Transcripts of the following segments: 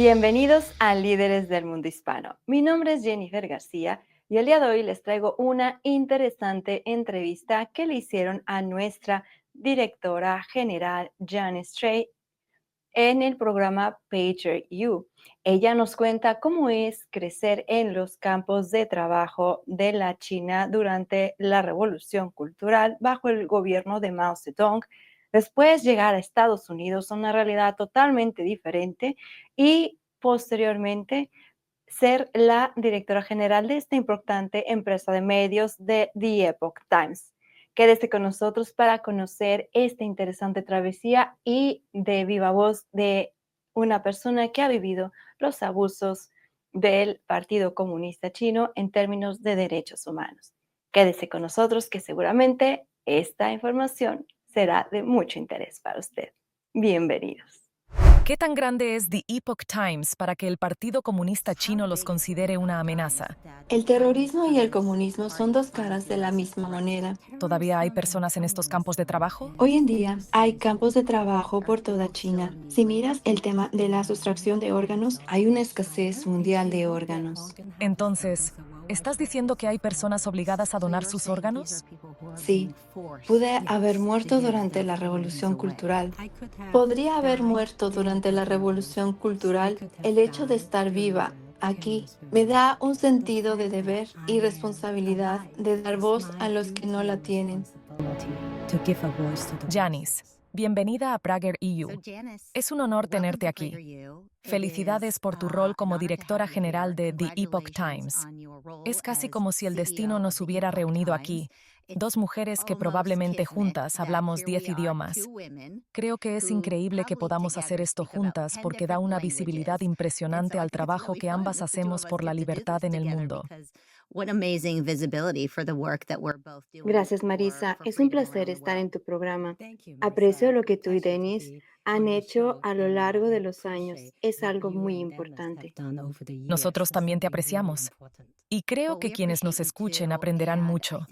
Bienvenidos a Líderes del Mundo Hispano. Mi nombre es Jennifer García y el día de hoy les traigo una interesante entrevista que le hicieron a nuestra directora general, Janice Stray, en el programa Pager You. Ella nos cuenta cómo es crecer en los campos de trabajo de la China durante la Revolución Cultural bajo el gobierno de Mao Zedong, después llegar a Estados Unidos a una realidad totalmente diferente y posteriormente ser la directora general de esta importante empresa de medios de The Epoch Times. Quédese con nosotros para conocer esta interesante travesía y de viva voz de una persona que ha vivido los abusos del Partido Comunista Chino en términos de derechos humanos. Quédese con nosotros que seguramente esta información será de mucho interés para usted. Bienvenidos. ¿Qué tan grande es The Epoch Times para que el Partido Comunista Chino los considere una amenaza? El terrorismo y el comunismo son dos caras de la misma moneda. ¿Todavía hay personas en estos campos de trabajo? Hoy en día hay campos de trabajo por toda China. Si miras el tema de la sustracción de órganos, hay una escasez mundial de órganos. Entonces, ¿estás diciendo que hay personas obligadas a donar sus órganos? Sí, pude haber muerto durante la Revolución Cultural. Podría haber muerto durante la Revolución Cultural. El hecho de estar viva aquí me da un sentido de deber y responsabilidad de dar voz a los que no la tienen. Janice, bienvenida a Prager EU. Es un honor tenerte aquí. Felicidades por tu rol como directora general de The Epoch Times. Es casi como si el destino nos hubiera reunido aquí, dos mujeres que probablemente juntas hablamos 10 idiomas. Creo que es increíble que podamos hacer esto juntas porque da una visibilidad impresionante al trabajo que ambas hacemos por la libertad en el mundo. Gracias, Marisa. Es un placer estar en tu programa. Aprecio lo que tú y Denis han hecho a lo largo de los años. Es algo muy importante. Nosotros también te apreciamos. Y creo que quienes nos escuchen aprenderán mucho.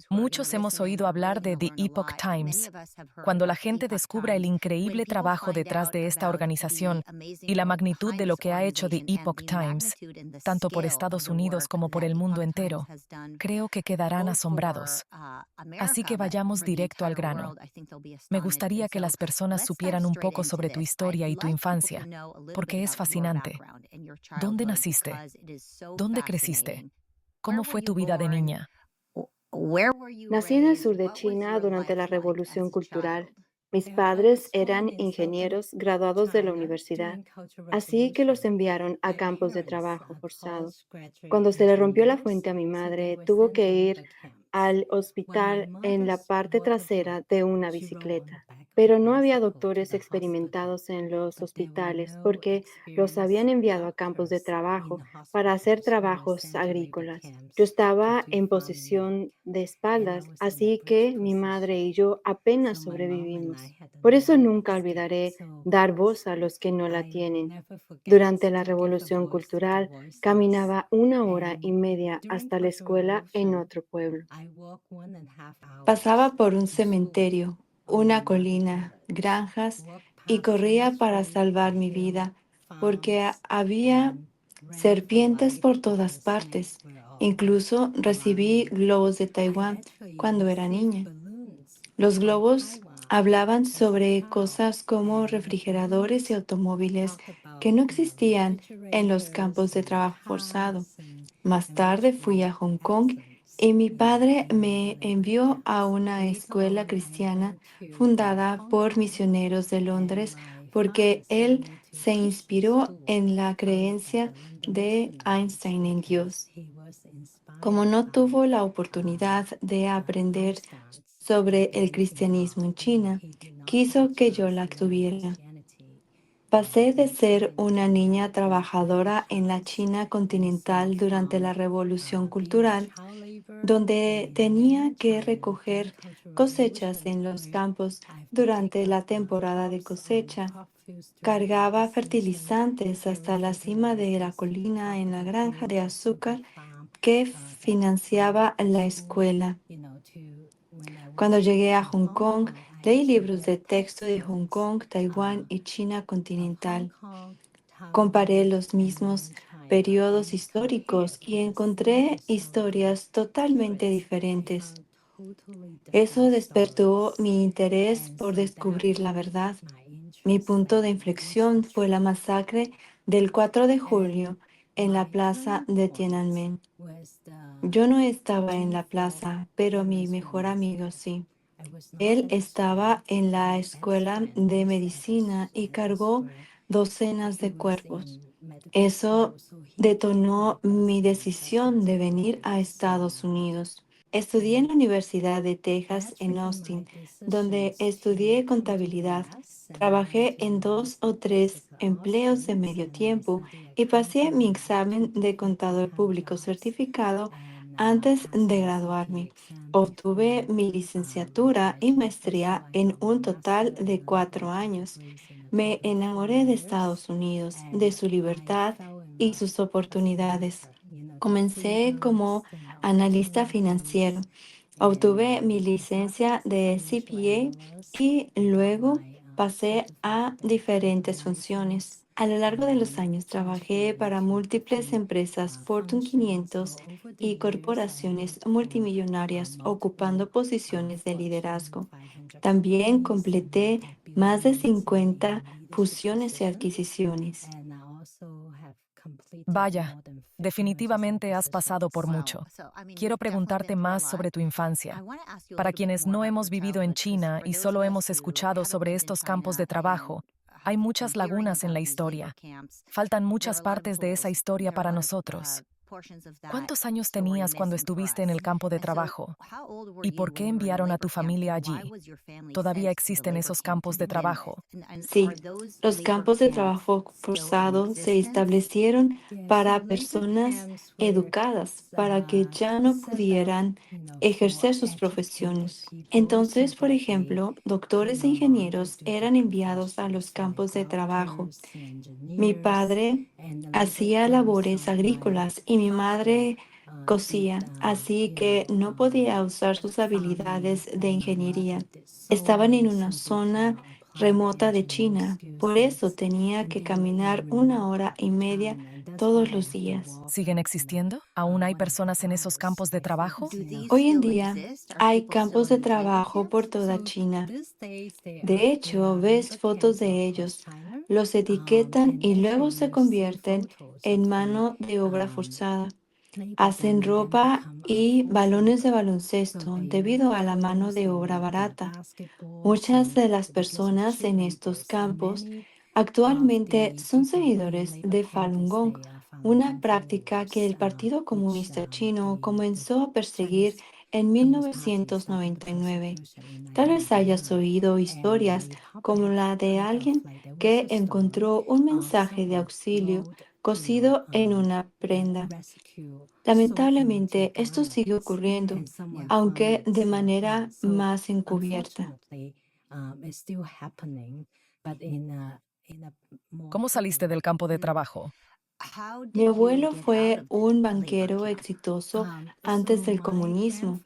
Muchos hemos oído hablar de The Epoch Times. Cuando la gente descubra el increíble trabajo detrás de esta organización y la magnitud de lo que ha hecho The Epoch Times, tanto por Estados Unidos como por el mundo entero, creo que quedarán asombrados. Así que vayamos directo al grano. Me gustaría que las personas supieran un poco sobre tu historia y tu infancia, porque es fascinante. ¿Dónde naciste? ¿Dónde creciste? ¿Cómo fue tu vida de niña? Nací en el sur de China durante la Revolución Cultural. Mis padres eran ingenieros graduados de la universidad, así que los enviaron a campos de trabajo forzado. Cuando se le rompió la fuente a mi madre, tuvo que ir al hospital en la parte trasera de una bicicleta. Pero no había doctores experimentados en los hospitales porque los habían enviado a campos de trabajo para hacer trabajos agrícolas. Yo estaba en posición de espaldas, así que mi madre y yo apenas sobrevivimos. Por eso nunca olvidaré dar voz a los que no la tienen. Durante la Revolución Cultural, caminaba 1 hora y media hasta la escuela en otro pueblo. Pasaba por un cementerio, una colina, granjas y corría para salvar mi vida porque había serpientes por todas partes. Incluso recibí globos de Taiwán cuando era niña. Los globos hablaban sobre cosas como refrigeradores y automóviles que no existían en los campos de trabajo forzado. Más tarde fui a Hong Kong y mi padre me envió a una escuela cristiana fundada por misioneros de Londres porque él se inspiró en la creencia de Einstein en Dios. Como no tuvo la oportunidad de aprender sobre el cristianismo en China, quiso que yo la tuviera. Pasé de ser una niña trabajadora en la China continental durante la Revolución Cultural, donde tenía que recoger cosechas en los campos durante la temporada de cosecha. Cargaba fertilizantes hasta la cima de la colina en la granja de azúcar que financiaba la escuela. Cuando llegué a Hong Kong, leí libros de texto de Hong Kong, Taiwán y China continental. Comparé los mismos periodos históricos y encontré historias totalmente diferentes. Eso despertó mi interés por descubrir la verdad. Mi punto de inflexión fue la masacre del 4 de julio en la plaza de Tiananmen. Yo no estaba en la plaza, pero mi mejor amigo sí. Él estaba en la escuela de medicina y cargó docenas de cuerpos. Eso detonó mi decisión de venir a Estados Unidos. Estudié en la Universidad de Texas en Austin, donde estudié contabilidad. Trabajé en 2 o 3 empleos de medio tiempo y pasé mi examen de contador público certificado antes de graduarme. Obtuve mi licenciatura y maestría en un total de 4 años. Me enamoré de Estados Unidos, de su libertad y sus oportunidades. Comencé como analista financiero. Obtuve mi licencia de CPA y luego pasé a diferentes funciones. A lo largo de los años trabajé para múltiples empresas Fortune 500 y corporaciones multimillonarias ocupando posiciones de liderazgo. También completé más de 50 fusiones y adquisiciones. Vaya, definitivamente has pasado por mucho. Quiero preguntarte más sobre tu infancia. Para quienes no hemos vivido en China y solo hemos escuchado sobre estos campos de trabajo, hay muchas lagunas en la historia. Faltan muchas partes de esa historia para nosotros. ¿Cuántos años tenías cuando estuviste en el campo de trabajo? ¿Y por qué enviaron a tu familia allí? ¿Todavía existen esos campos de trabajo? Sí, los campos de trabajo forzado se establecieron para personas educadas, para que ya no pudieran ejercer sus profesiones. Entonces, por ejemplo, doctores e ingenieros eran enviados a los campos de trabajo. Mi padre hacía labores agrícolas y mi madre cosía, así que no podía usar sus habilidades de ingeniería. Estaban en una zona remota de China, por eso tenía que caminar 1 hora y media todos los días. ¿Siguen existiendo? ¿Aún hay personas en esos campos de trabajo? Hoy en día hay campos de trabajo por toda China. De hecho, ves fotos de ellos, los etiquetan y luego se convierten en mano de obra forzada. Hacen ropa y balones de baloncesto debido a la mano de obra barata. Muchas de las personas en estos campos actualmente son seguidores de Falun Gong, una práctica que el Partido Comunista Chino comenzó a perseguir en 1999. Tal vez hayas oído historias como la de alguien que encontró un mensaje de auxilio cosido en una prenda. Lamentablemente, esto sigue ocurriendo, aunque de manera más encubierta. ¿Cómo saliste del campo de trabajo? Mi abuelo fue un banquero exitoso antes del comunismo.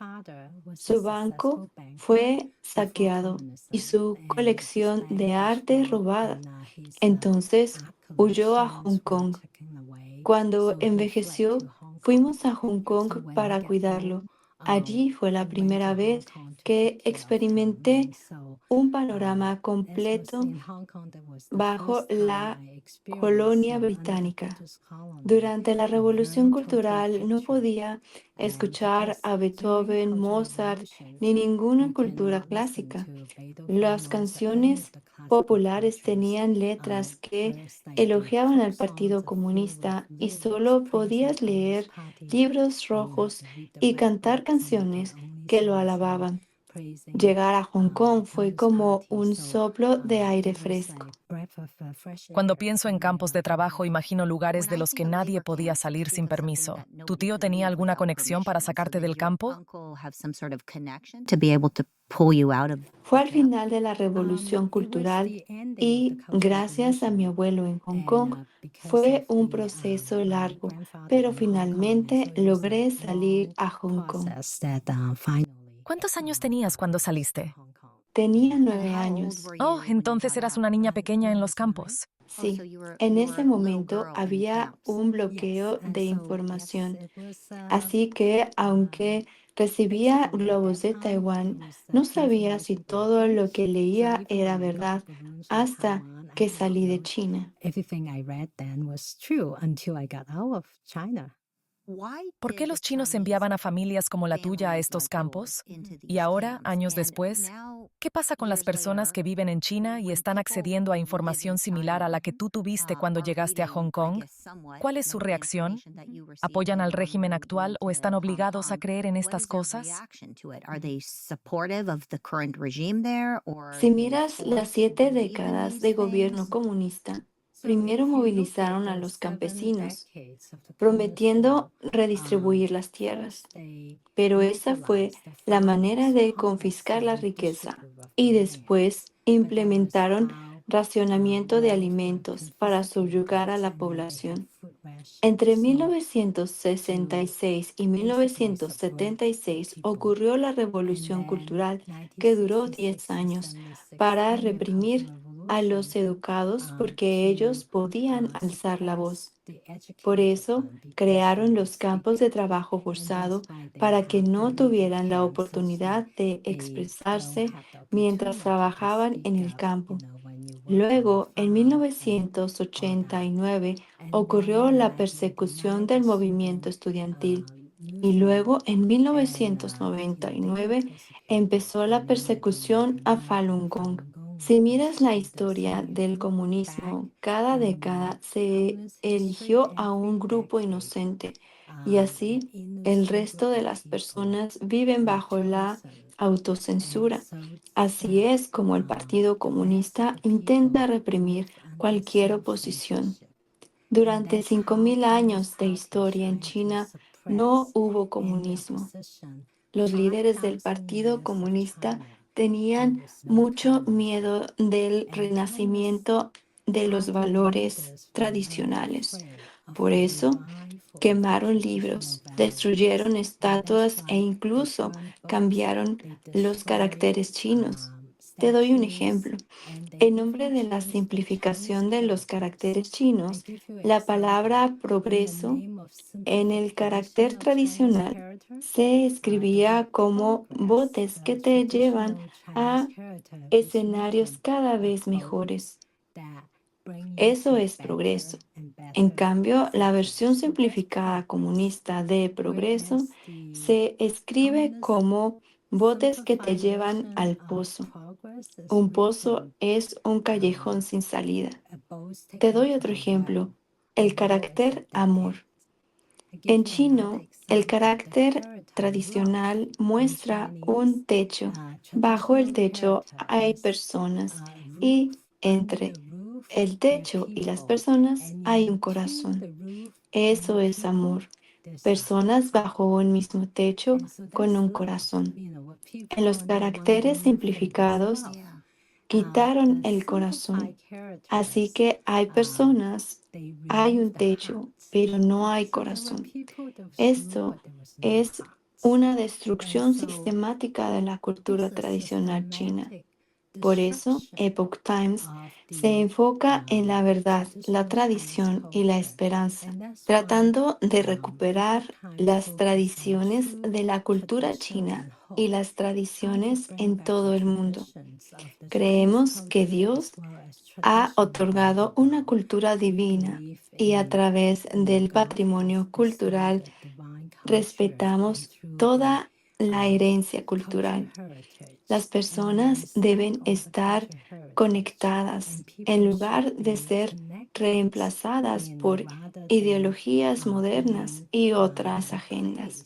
Su banco fue saqueado y su colección de arte robada. Entonces huyó a Hong Kong. Cuando envejeció, fuimos a Hong Kong para cuidarlo. Allí fue la primera vez que experimenté un panorama completo bajo la colonia británica. Durante la Revolución Cultural no podía escuchar a Beethoven, Mozart ni ninguna cultura clásica. Las canciones populares tenían letras que elogiaban al Partido Comunista y solo podías leer libros rojos y cantar canciones que lo alababan. Llegar a Hong Kong fue como un soplo de aire fresco. Cuando pienso en campos de trabajo, imagino lugares de los que nadie podía salir sin permiso. ¿Tu tío tenía alguna conexión para sacarte del campo? Fue al final de la Revolución Cultural y gracias a mi abuelo en Hong Kong fue un proceso largo, pero finalmente logré salir a Hong Kong. ¿Cuántos años tenías cuando saliste? Tenía 9 años. Oh, entonces eras una niña pequeña en los campos. Sí, en ese momento había un bloqueo de información. Así que, aunque recibía globos de Taiwán, no sabía si todo lo que leía era verdad hasta que salí de China. Everything I read then was true until I got out of China. ¿Por qué los chinos enviaban a familias como la tuya a estos campos? Y ahora, años después, ¿qué pasa con las personas que viven en China y están accediendo a información similar a la que tú tuviste cuando llegaste a Hong Kong? ¿Cuál es su reacción? ¿Apoyan al régimen actual o están obligados a creer en estas cosas? Si miras las 7 décadas de gobierno comunista, primero movilizaron a los campesinos, prometiendo redistribuir las tierras. Pero esa fue la manera de confiscar la riqueza y después implementaron racionamiento de alimentos para subyugar a la población. Entre 1966 y 1976 ocurrió la Revolución Cultural, que duró 10 años, para reprimir a los educados porque ellos podían alzar la voz. Por eso crearon los campos de trabajo forzado para que no tuvieran la oportunidad de expresarse mientras trabajaban en el campo. Luego, en 1989, ocurrió la persecución del movimiento estudiantil y luego, en 1999, empezó la persecución a Falun Gong. Si miras la historia del comunismo, cada década se eligió a un grupo inocente y así el resto de las personas viven bajo la autocensura. Así es como el Partido Comunista intenta reprimir cualquier oposición. Durante 5.000 años de historia en China no hubo comunismo. Los líderes del Partido Comunista tenían mucho miedo del renacimiento de los valores tradicionales. Por eso quemaron libros, destruyeron estatuas e incluso cambiaron los caracteres chinos. Te doy un ejemplo. En nombre de la simplificación de los caracteres chinos, la palabra progreso en el carácter tradicional se escribía como botes que te llevan a escenarios cada vez mejores. Eso es progreso. En cambio, la versión simplificada comunista de progreso se escribe como botes que te llevan al pozo. Un pozo es un callejón sin salida. Te doy otro ejemplo, el carácter amor. En chino, el carácter tradicional muestra un techo. Bajo el techo hay personas y entre el techo y las personas hay un corazón. Eso es amor. Personas bajo un mismo techo con un corazón. En los caracteres simplificados quitaron el corazón. Así que hay personas, hay un techo, pero no hay corazón. Esto es una destrucción sistemática de la cultura tradicional china. Por eso, Epoch Times se enfoca en la verdad, la tradición y la esperanza, tratando de recuperar las tradiciones de la cultura china y las tradiciones en todo el mundo. Creemos que Dios ha otorgado una cultura divina y a través del patrimonio cultural respetamos toda la herencia cultural. Las personas deben estar conectadas en lugar de ser reemplazadas por ideologías modernas y otras agendas.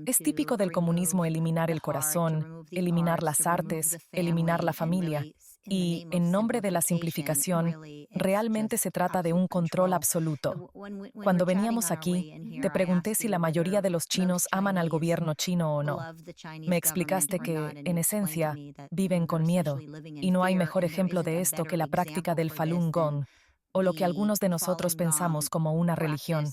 Es típico del comunismo eliminar el corazón, eliminar las artes, eliminar la familia, y, en nombre de la simplificación, realmente se trata de un control absoluto. Cuando veníamos aquí, te pregunté si la mayoría de los chinos aman al gobierno chino o no. Me explicaste que, en esencia, viven con miedo, y no hay mejor ejemplo de esto que la práctica del Falun Gong. o lo que algunos de nosotros pensamos como una religión.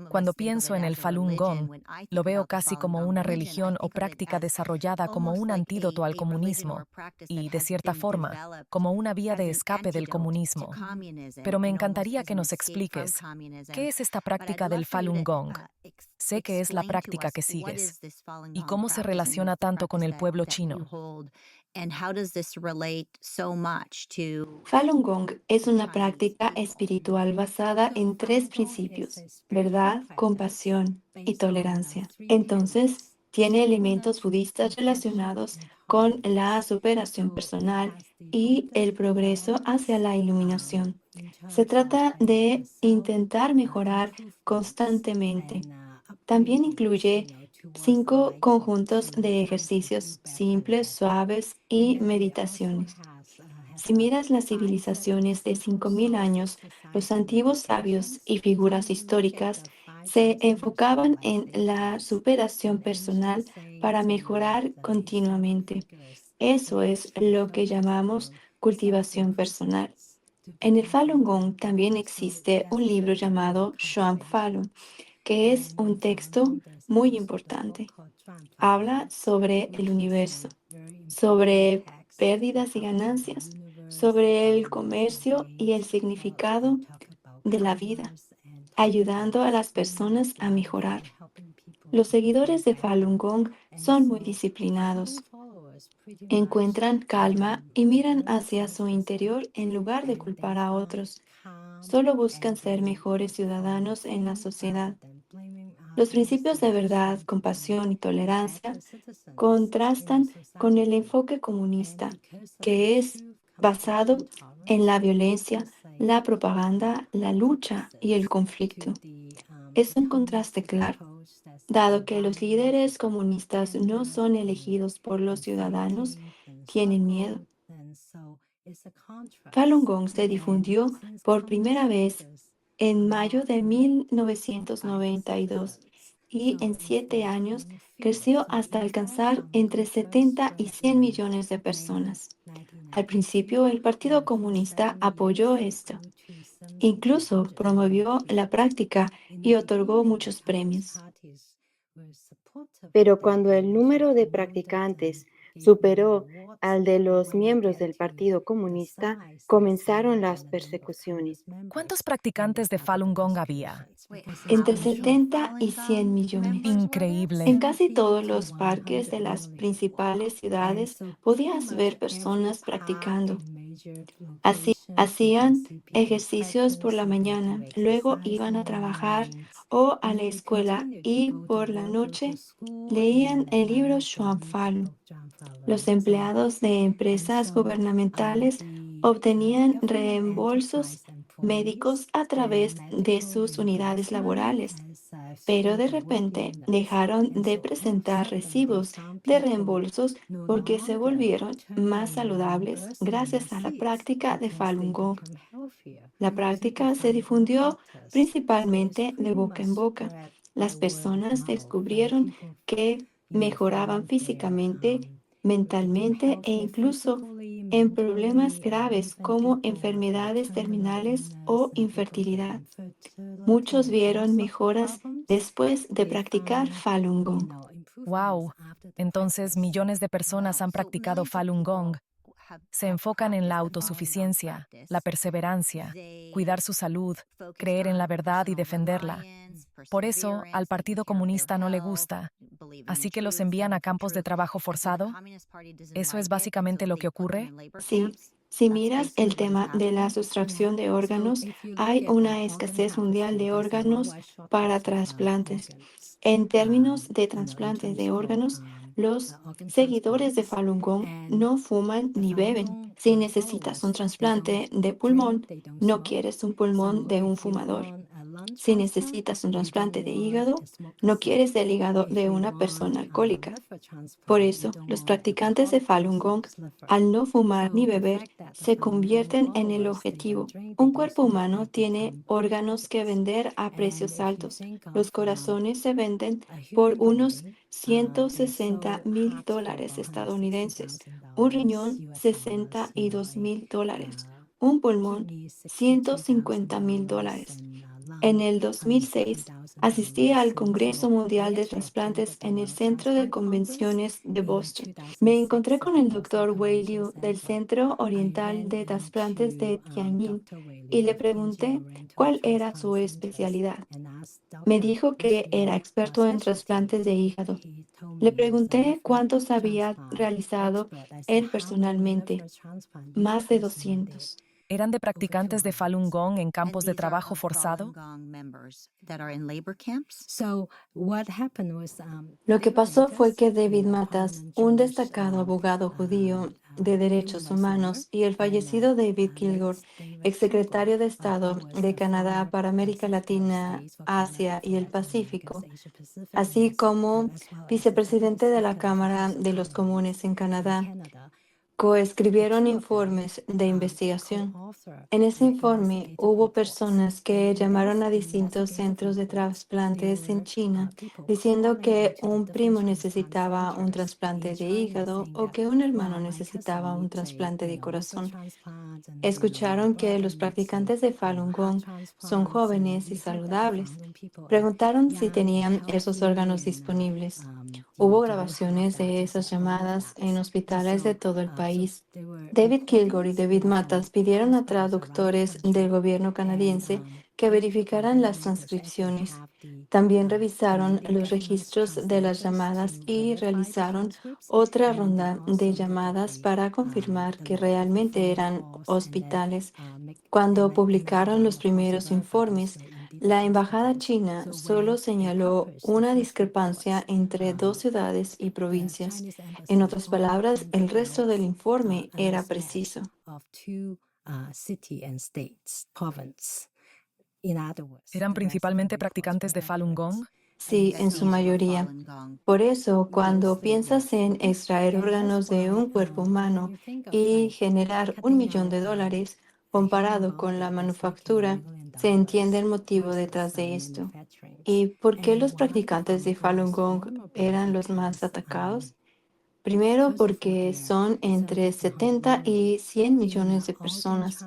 Cuando pienso en el Falun Gong, lo veo casi como una religión o práctica desarrollada como un antídoto al comunismo y, de cierta forma, como una vía de escape del comunismo. Pero me encantaría que nos expliques, ¿qué es esta práctica del Falun Gong? Sé que es la práctica que sigues. ¿Y cómo se relaciona tanto con el pueblo chino? Falun Gong es una práctica espiritual basada en tres principios: verdad, compasión y tolerancia. Entonces, tiene elementos budistas relacionados con la superación personal y el progreso hacia la iluminación. Se trata de intentar mejorar constantemente. También incluye 5 conjuntos de ejercicios simples, suaves y meditaciones. Si miras las civilizaciones de 5.000 años, los antiguos sabios y figuras históricas se enfocaban en la superación personal para mejorar continuamente. Eso es lo que llamamos cultivación personal. En el Falun Gong también existe un libro llamado Shuang Falun, que es un texto muy importante. Habla sobre el universo, sobre pérdidas y ganancias, sobre el comercio y el significado de la vida, ayudando a las personas a mejorar. Los seguidores de Falun Gong son muy disciplinados, encuentran calma y miran hacia su interior en lugar de culpar a otros. Solo buscan ser mejores ciudadanos en la sociedad. Los principios de verdad, compasión y tolerancia contrastan con el enfoque comunista, que es basado en la violencia, la propaganda, la lucha y el conflicto. Es un contraste claro, dado que los líderes comunistas no son elegidos por los ciudadanos, tienen miedo. Falun Gong se difundió por primera vez en mayo de 1992 y en 7 años creció hasta alcanzar entre 70 y 100 millones de personas. Al principio, el Partido Comunista apoyó esto. Incluso promovió la práctica y otorgó muchos premios. Pero cuando el número de practicantes superó al de los miembros del Partido Comunista, comenzaron las persecuciones. ¿Cuántos practicantes de Falun Gong había? Entre 70 y 100 millones. En Increíble. casi todos los parques de las principales ciudades podías ver personas practicando. Hacían ejercicios por la mañana, luego iban a trabajar o a la escuela y por la noche leían el libro Shuang Falun. Los empleados de empresas gubernamentales obtenían reembolsos médicos a través de sus unidades laborales, pero de repente dejaron de presentar recibos de reembolsos porque se volvieron más saludables gracias a la práctica de Falun Gong. La práctica se difundió principalmente de boca en boca. Las personas descubrieron que mejoraban físicamente, mentalmente e incluso en problemas graves como enfermedades terminales o infertilidad. Muchos vieron mejoras después de practicar Falun Gong. Wow. Entonces, millones de personas han practicado Falun Gong. Se enfocan en la autosuficiencia, la perseverancia, cuidar su salud, creer en la verdad y defenderla. Por eso, al Partido Comunista no le gusta, así que los envían a campos de trabajo forzado. ¿Eso es básicamente lo que ocurre? Sí, si miras el tema de la sustracción de órganos, hay una escasez mundial de órganos para trasplantes. En términos de trasplantes de órganos, los seguidores de Falun Gong no fuman ni beben. Si necesitas un trasplante de pulmón, no quieres un pulmón de un fumador. Si necesitas un trasplante de hígado, no quieres el hígado de una persona alcohólica. Por eso, los practicantes de Falun Gong, al no fumar ni beber, se convierten en el objetivo. Un cuerpo humano tiene órganos que vender a precios altos. Los corazones se venden por unos $160.000 estadounidenses, un riñón $62.000, un pulmón, $150,000. En el 2006, asistí al Congreso Mundial de Trasplantes en el Centro de Convenciones de Boston. Me encontré con el doctor Wei Liu del Centro Oriental de Trasplantes de Tianjin y le pregunté cuál era su especialidad. Me dijo que era experto en trasplantes de hígado. Le pregunté cuántos había realizado él personalmente, más de 200. ¿Eran de practicantes de Falun Gong en campos de trabajo forzado? Lo que pasó fue que David Matas, un destacado abogado judío de derechos humanos, y el fallecido David Kilgour, exsecretario de Estado de Canadá para América Latina, Asia y el Pacífico, así como vicepresidente de la Cámara de los Comunes en Canadá, coescribieron informes de investigación. En ese informe hubo personas que llamaron a distintos centros de trasplantes en China diciendo que un primo necesitaba un trasplante de hígado o que un hermano necesitaba un trasplante de corazón. Escucharon que los practicantes de Falun Gong son jóvenes y saludables. Preguntaron si tenían esos órganos disponibles. Hubo grabaciones de esas llamadas en hospitales de todo el país. David Kilgour y David Matas pidieron a traductores del gobierno canadiense que verificaran las transcripciones. También revisaron los registros de las llamadas y realizaron otra ronda de llamadas para confirmar que realmente eran hospitales. Cuando publicaron los primeros informes, la embajada china solo señaló una discrepancia entre dos ciudades y provincias. En otras palabras, el resto del informe era preciso. ¿Eran principalmente practicantes de Falun Gong? Sí, en su mayoría. Por eso, cuando piensas en extraer órganos de un cuerpo humano y generar $1 millón, comparado con la manufactura, se entiende el motivo detrás de esto. ¿Y por qué los practicantes de Falun Gong eran los más atacados? Primero, porque son entre 70 y 100 millones de personas.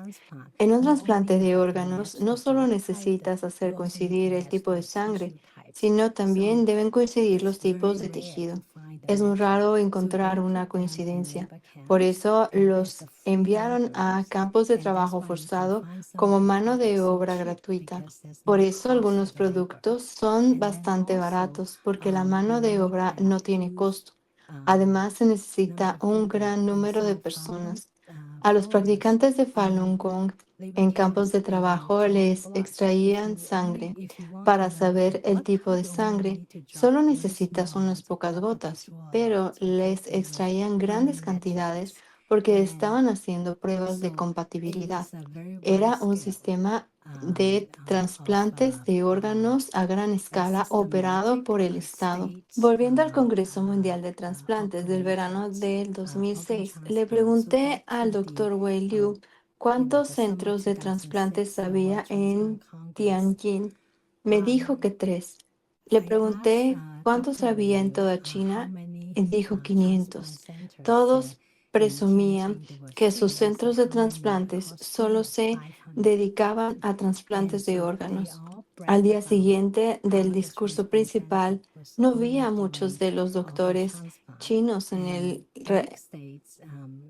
En un trasplante de órganos, no solo necesitas hacer coincidir el tipo de sangre, sino también deben coincidir los tipos de tejido. Es muy raro encontrar una coincidencia. Por eso los enviaron a campos de trabajo forzado como mano de obra gratuita. Por eso algunos productos son bastante baratos, porque la mano de obra no tiene costo. Además, se necesita un gran número de personas. A los practicantes de Falun Gong en campos de trabajo les extraían sangre. Para saber el tipo de sangre, solo necesitas unas pocas gotas, pero les extraían grandes cantidades porque estaban haciendo pruebas de compatibilidad. Era un sistema de trasplantes de órganos a gran escala operado por el Estado. Volviendo al Congreso Mundial de Trasplantes del verano del 2006, le pregunté al doctor Wei Liu cuántos centros de trasplantes había en Tianjin. Me dijo que 3. Le pregunté cuántos había en toda China y dijo 500. Todos presumían que sus centros de trasplantes solo se dedicaban a trasplantes de órganos. Al día siguiente del discurso principal, no vi a muchos de los doctores chinos en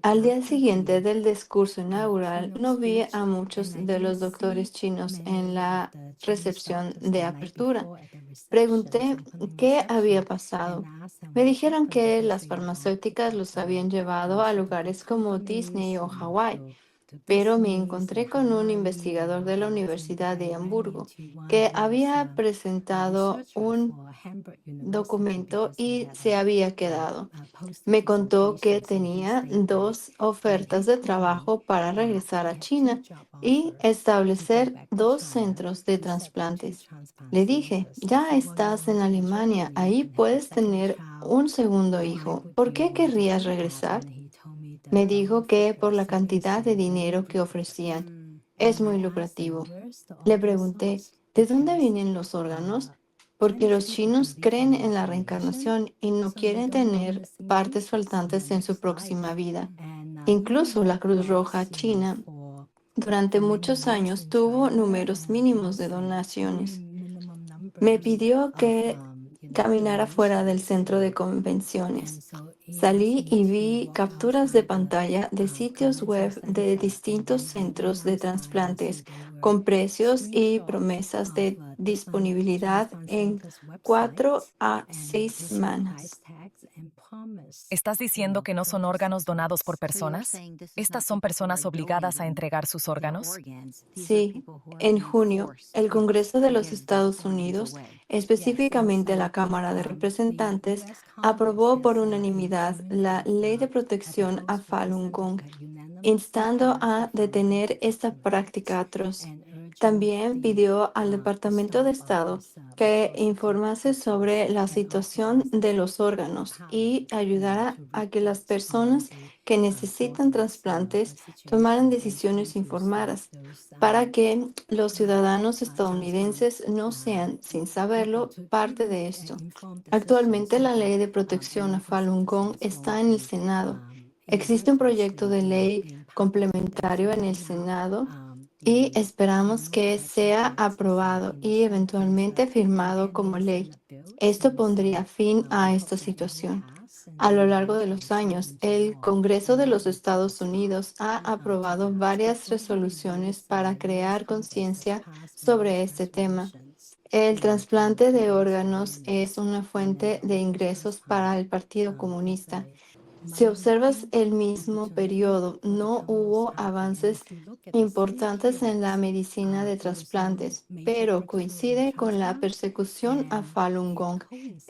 Al día siguiente del discurso inaugural, no vi a muchos de los doctores chinos en la recepción de apertura. Pregunté qué había pasado. Me dijeron que las farmacéuticas los habían llevado a lugares como Disney o Hawái, pero me encontré con un investigador de la Universidad de Hamburgo que había presentado un documento y se había quedado. Me contó que tenía 2 ofertas de trabajo para regresar a China y establecer 2 centros de trasplantes. Le dije, ya estás en Alemania, ahí puedes tener un segundo hijo. ¿Por qué querrías regresar? Me dijo que por la cantidad de dinero que ofrecían. Es muy lucrativo. Le pregunté, ¿de dónde vienen los órganos? Porque los chinos creen en la reencarnación y no quieren tener partes faltantes en su próxima vida. Incluso la Cruz Roja China durante muchos años tuvo números mínimos de donaciones. Me pidió que caminara fuera del centro de convenciones. Salí y vi capturas de pantalla de sitios web de distintos centros de trasplantes con precios y promesas de disponibilidad en 4 a 6 semanas. ¿Estás diciendo que no son órganos donados por personas? ¿Estas son personas obligadas a entregar sus órganos? Sí, en junio, el Congreso de los Estados Unidos, específicamente la Cámara de Representantes, aprobó por unanimidad la Ley de Protección a Falun Gong, instando a detener esta práctica atroz. También pidió al Departamento de Estado que informase sobre la situación de los órganos y ayudara a que las personas que necesitan trasplantes tomaran decisiones informadas para que los ciudadanos estadounidenses no sean, sin saberlo, parte de esto. Actualmente la ley de protección a Falun Gong está en el Senado. Existe un proyecto de ley complementario en el Senado y esperamos que sea aprobado y eventualmente firmado como ley. Esto pondría fin a esta situación. A lo largo de los años, el Congreso de los Estados Unidos ha aprobado varias resoluciones para crear conciencia sobre este tema. El trasplante de órganos es una fuente de ingresos para el Partido Comunista. Si observas el mismo periodo, no hubo avances importantes en la medicina de trasplantes, pero coincide con la persecución a Falun Gong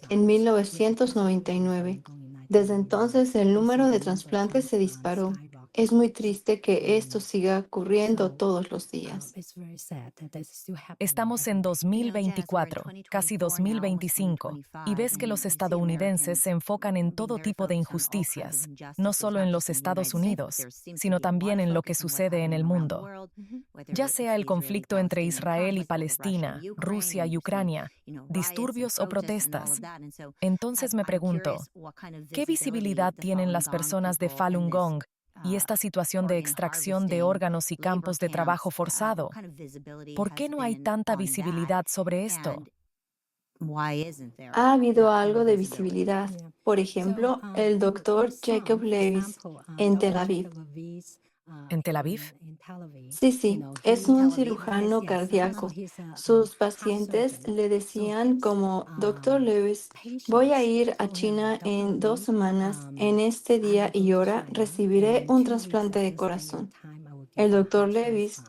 en 1999. Desde entonces, el número de trasplantes se disparó. Es muy triste que esto siga ocurriendo todos los días. Estamos en 2024, casi 2025, y ves que los estadounidenses se enfocan en todo tipo de injusticias, no solo en los Estados Unidos, sino también en lo que sucede en el mundo. Ya sea el conflicto entre Israel y Palestina, Rusia y Ucrania, disturbios o protestas. Entonces me pregunto, ¿qué visibilidad tienen las personas de Falun Gong y esta situación de extracción de órganos y campos de trabajo forzado? ¿Por qué no hay tanta visibilidad sobre esto? Ha habido algo de visibilidad. Por ejemplo, el doctor Jacob Levis en Tel Aviv. ¿En Tel Aviv? Sí, sí, es un cirujano cardíaco. Sus pacientes le decían como, Doctor Lewis, voy a ir a China en 2 semanas. En este día y hora recibiré un trasplante de corazón. El doctor Lewis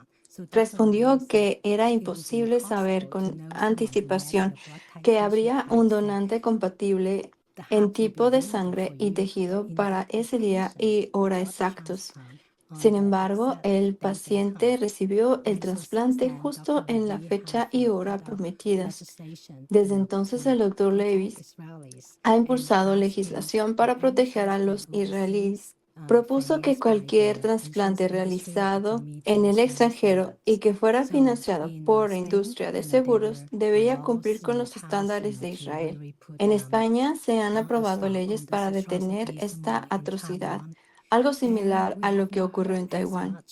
respondió que era imposible saber con anticipación que habría un donante compatible en tipo de sangre y tejido para ese día y hora exactos. Sin embargo, el paciente recibió el trasplante justo en la fecha y hora prometidas. Desde entonces, el doctor Levis ha impulsado legislación para proteger a los israelíes. Propuso que cualquier trasplante realizado en el extranjero y que fuera financiado por la industria de seguros debía cumplir con los estándares de Israel. En España se han aprobado leyes para detener esta atrocidad, algo similar a lo que ocurrió en Taiwán.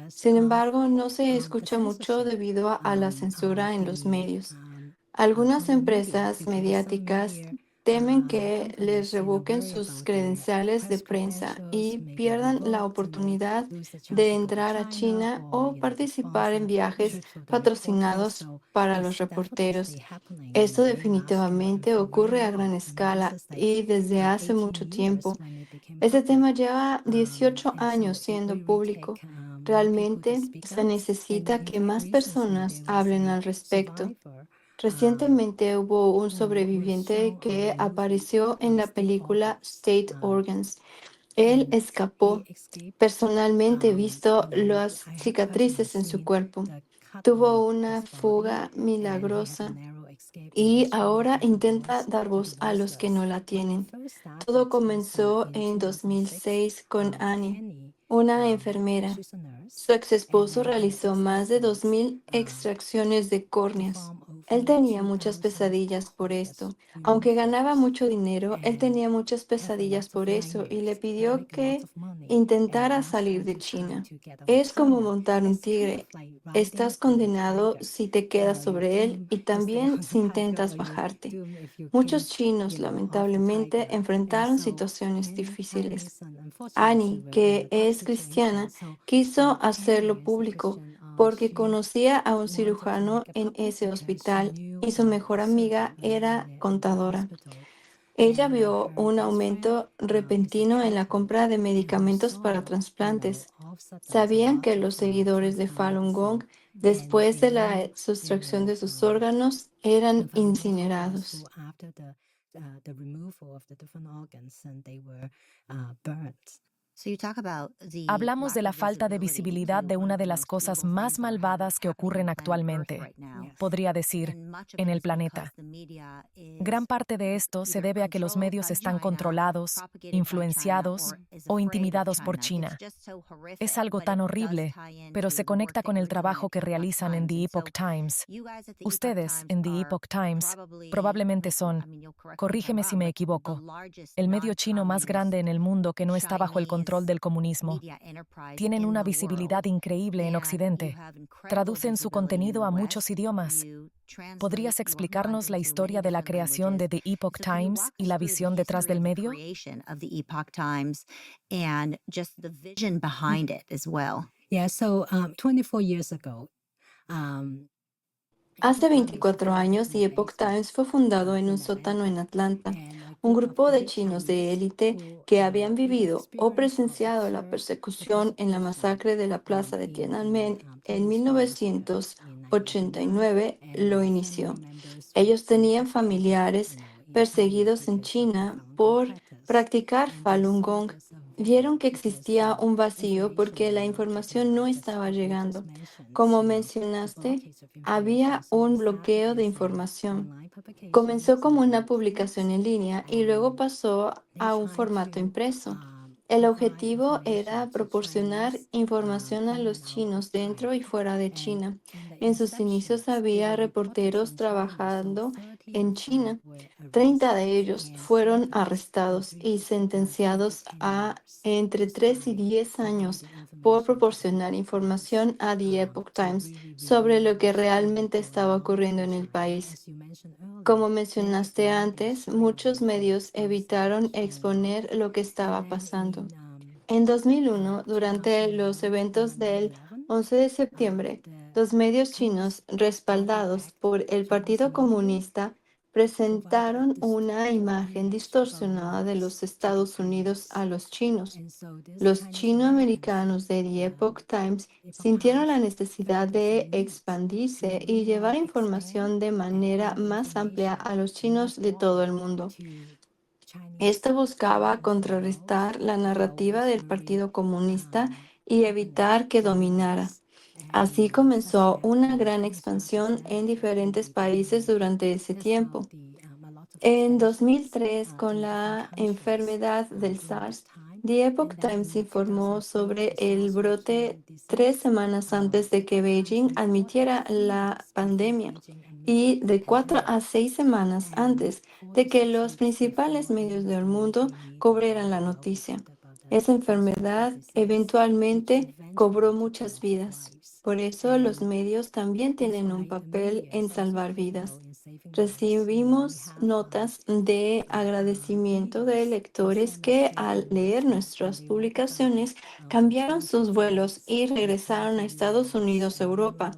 Sin embargo, no se escucha mucho debido a la censura en los medios. Algunas empresas mediáticas temen que les revoquen sus credenciales de prensa y pierdan la oportunidad de entrar a China o participar en viajes patrocinados para los reporteros. Esto definitivamente ocurre a gran escala y desde hace mucho tiempo. Este tema lleva 18 años siendo público. Realmente se necesita que más personas hablen al respecto. Recientemente hubo un sobreviviente que apareció en la película State Organs. Él escapó. Personalmente he visto las cicatrices en su cuerpo. Tuvo una fuga milagrosa y ahora intenta dar voz a los que no la tienen. Todo comenzó en 2006 con Annie, una enfermera. Su ex esposo realizó más de 2,000 extracciones de córneas. Él tenía muchas pesadillas por esto. Aunque ganaba mucho dinero, él tenía muchas pesadillas por eso y le pidió que intentara salir de China. Es como montar un tigre. Estás condenado si te quedas sobre él y también si intentas bajarte. Muchos chinos, lamentablemente, enfrentaron situaciones difíciles. Annie, que es cristiana, quiso hacerlo público porque conocía a un cirujano en ese hospital y su mejor amiga era contadora. Ella vio un aumento repentino en la compra de medicamentos para trasplantes. Sabían que los seguidores de Falun Gong, después de la sustracción de sus órganos, eran incinerados. Hablamos de la falta de visibilidad de una de las cosas más malvadas que ocurren actualmente, podría decir, en el planeta. Gran parte de esto se debe a que los medios están controlados, influenciados o intimidados por China. Es algo tan horrible, pero se conecta con el trabajo que realizan en The Epoch Times. Ustedes, en The Epoch Times, probablemente son, corrígeme si me equivoco, el medio chino más grande en el mundo que no está bajo el control del comunismo. Tienen una visibilidad increíble en Occidente. Traducen su contenido a muchos idiomas. ¿Podrías explicarnos la historia de la creación de The Epoch Times y la visión detrás del medio? Yeah, so 24 years ago, um, Hace 24 años, The Epoch Times fue fundado en un sótano en Atlanta. Un grupo de chinos de élite que habían vivido o presenciado la persecución en la masacre de la plaza de Tiananmen en 1989 lo inició. Ellos tenían familiares perseguidos en China por practicar Falun Gong. Vieron que existía un vacío porque la información no estaba llegando. Como mencionaste, había un bloqueo de información. Comenzó como una publicación en línea y luego pasó a un formato impreso. El objetivo era proporcionar información a los chinos dentro y fuera de China. En sus inicios había reporteros trabajando en China. 30 de ellos fueron arrestados y sentenciados a entre 3 y 10 años por proporcionar información a The Epoch Times sobre lo que realmente estaba ocurriendo en el país. Como mencionaste antes, muchos medios evitaron exponer lo que estaba pasando. En 2001, durante los eventos del 11 de septiembre, los medios chinos, respaldados por el Partido Comunista, presentaron una imagen distorsionada de los Estados Unidos a los chinos. Los chinoamericanos de The Epoch Times sintieron la necesidad de expandirse y llevar información de manera más amplia a los chinos de todo el mundo. Esto buscaba contrarrestar la narrativa del Partido Comunista y evitar que dominara. Así comenzó una gran expansión en diferentes países durante ese tiempo. En 2003, con la enfermedad del SARS, The Epoch Times informó sobre el brote 3 semanas antes de que Beijing admitiera la pandemia y de 4 a 6 semanas antes de que los principales medios del mundo cubrieran la noticia. Esa enfermedad eventualmente cobró muchas vidas. Por eso los medios también tienen un papel en salvar vidas. Recibimos notas de agradecimiento de lectores que al leer nuestras publicaciones cambiaron sus vuelos y regresaron a Estados Unidos o Europa.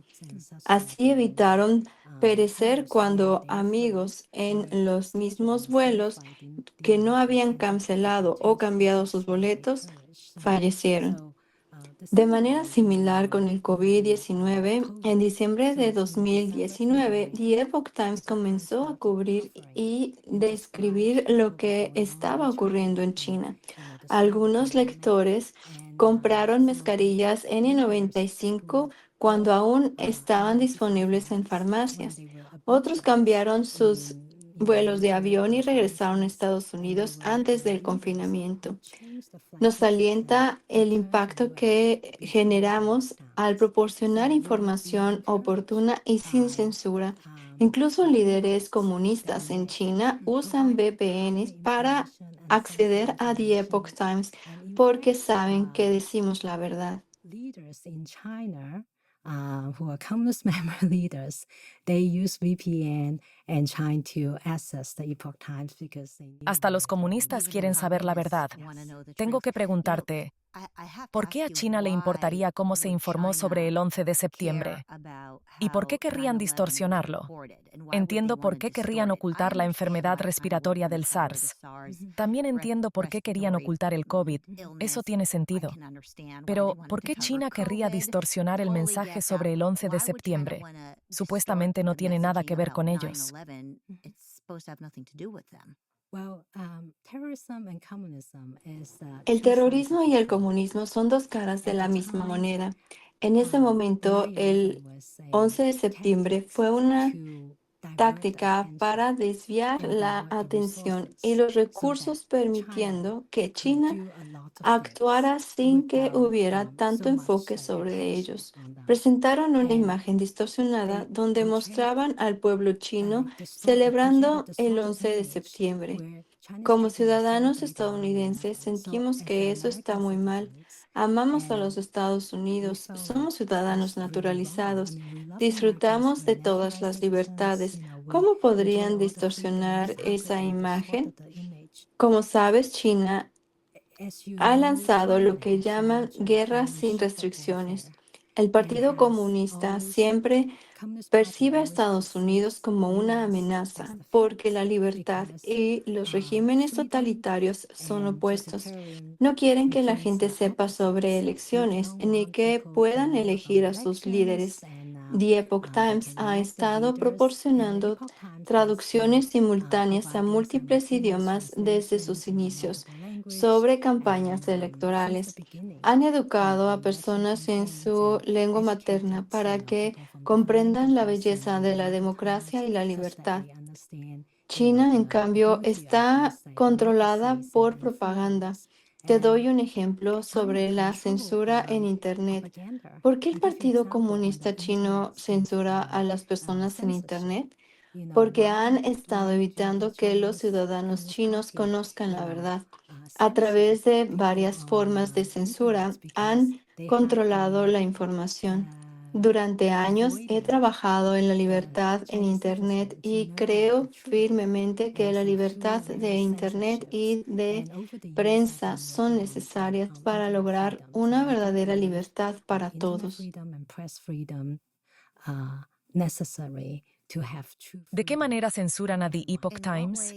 Así evitaron perecer cuando amigos en los mismos vuelos que no habían cancelado o cambiado sus boletos fallecieron. De manera similar con el COVID-19, en diciembre de 2019, The Epoch Times comenzó a cubrir y describir lo que estaba ocurriendo en China. Algunos lectores compraron mascarillas N95 cuando aún estaban disponibles en farmacias. Otros cambiaron sus vuelos de avión y regresaron a Estados Unidos antes del confinamiento. Nos alienta el impacto que generamos al proporcionar información oportuna y sin censura. Incluso líderes comunistas en China usan VPNs para acceder a The Epoch Times porque saben que decimos la verdad. leaders in China who are communist member leaders, they use VPN and trying to access the Epoch Times because they knew Hasta los that comunistas even quieren the saber la communists verdad. wanna know the Tengo truth. que preguntarte, ¿por qué a China le importaría cómo se informó sobre el 11 de septiembre? ¿Y por qué querrían distorsionarlo? Entiendo por qué querrían ocultar la enfermedad respiratoria del SARS. Mhm. También entiendo por qué querían ocultar el COVID. Eso tiene sentido. Pero, ¿por qué China querría distorsionar el mensaje sobre el 11 de septiembre? Supuestamente no tiene nada que ver con ellos. Well, terrorism and communism is El two sides of terrorismo the y el same coin. comunismo son dos caras de At la the misma time, moneda. En ese momento, 9/11 el was a 11 de septiembre tactics fue una to divert the táctica attention para desviar and la divert the atención y resources los so that recursos, China permitiendo que could China do a lot of things actuara sin que without hubiera so tanto much enfoque like sobre attention ellos. on them. Presentaron una And imagen distorsionada donde they tried mostraban al pueblo chino they tried to celebrando el distort the 11 de image septiembre. where Chinese Como people were ciudadanos celebrating estadounidenses 9/11. So sentimos as the que eso está American muy mal. citizens, Amamos a los and Estados we Unidos, felt like somos ciudadanos that's really wrong. I naturalizados, mean, we love Americans, disfrutamos we're de todas national las citizens, libertades. we ¿Cómo enjoy podrían all the freedom. distorsionar This happened esa and imagen? distorted the image. Como sabes, China As you ha know, lanzado lo China que is very llaman much guerra an sin unshakable restricciones. warfare. El It Partido has Comunista always siempre Communist Party percibe a always Estados Unidos perceives como una US as amenaza the porque threat la libertad because y los regímenes freedom totalitarios son and opuestos. totalitarian No quieren que la regimes gente are sepa sobre opposites. They elecciones don't ni want que people to puedan know about elegir a sus líderes. elections and The Epoch they Times can ha elect the estado leaders. And the proporcionando Epoch Times has been traducciones simultáneas a providing múltiples simultaneous idiomas desde translation sus into inicios multiple language sobre campañas and since the electorales. beginning. Han educado a Election personas en campaigns su and lengua educated materna para que people from different comprendan la languages belleza de in la the Epoch democracia Times y la such that libertad. they understand, China, en the cambio, beauty of está these like controlada democracies por and the propaganda. freedoms. Te And doy un ejemplo trying to sobre la control censura en Internet. propaganda. ¿Por qué el I'll give you an Partido example on the Comunista Chino internet censura a las personas en censorship. Internet? Porque han estado Blind evitando que los ciudadanos Communist chinos Party, conozcan la verdad. A censored través de people varias on formas de internet censura because han they had controlado la información. Durante años he avoided trabajado en la the libertad en Chinese Internet citizen to y know the creo truth. firmemente que And la so libertad through de various Internet censorships, y de and over the years I've prensa been son working necesarias on para internet lograr freedom, una and I do verdadera believe libertad para internet todos. freedom and press freedom are necessary to have true ¿De qué freedom manera for censuran a The everyone. Epoch Times?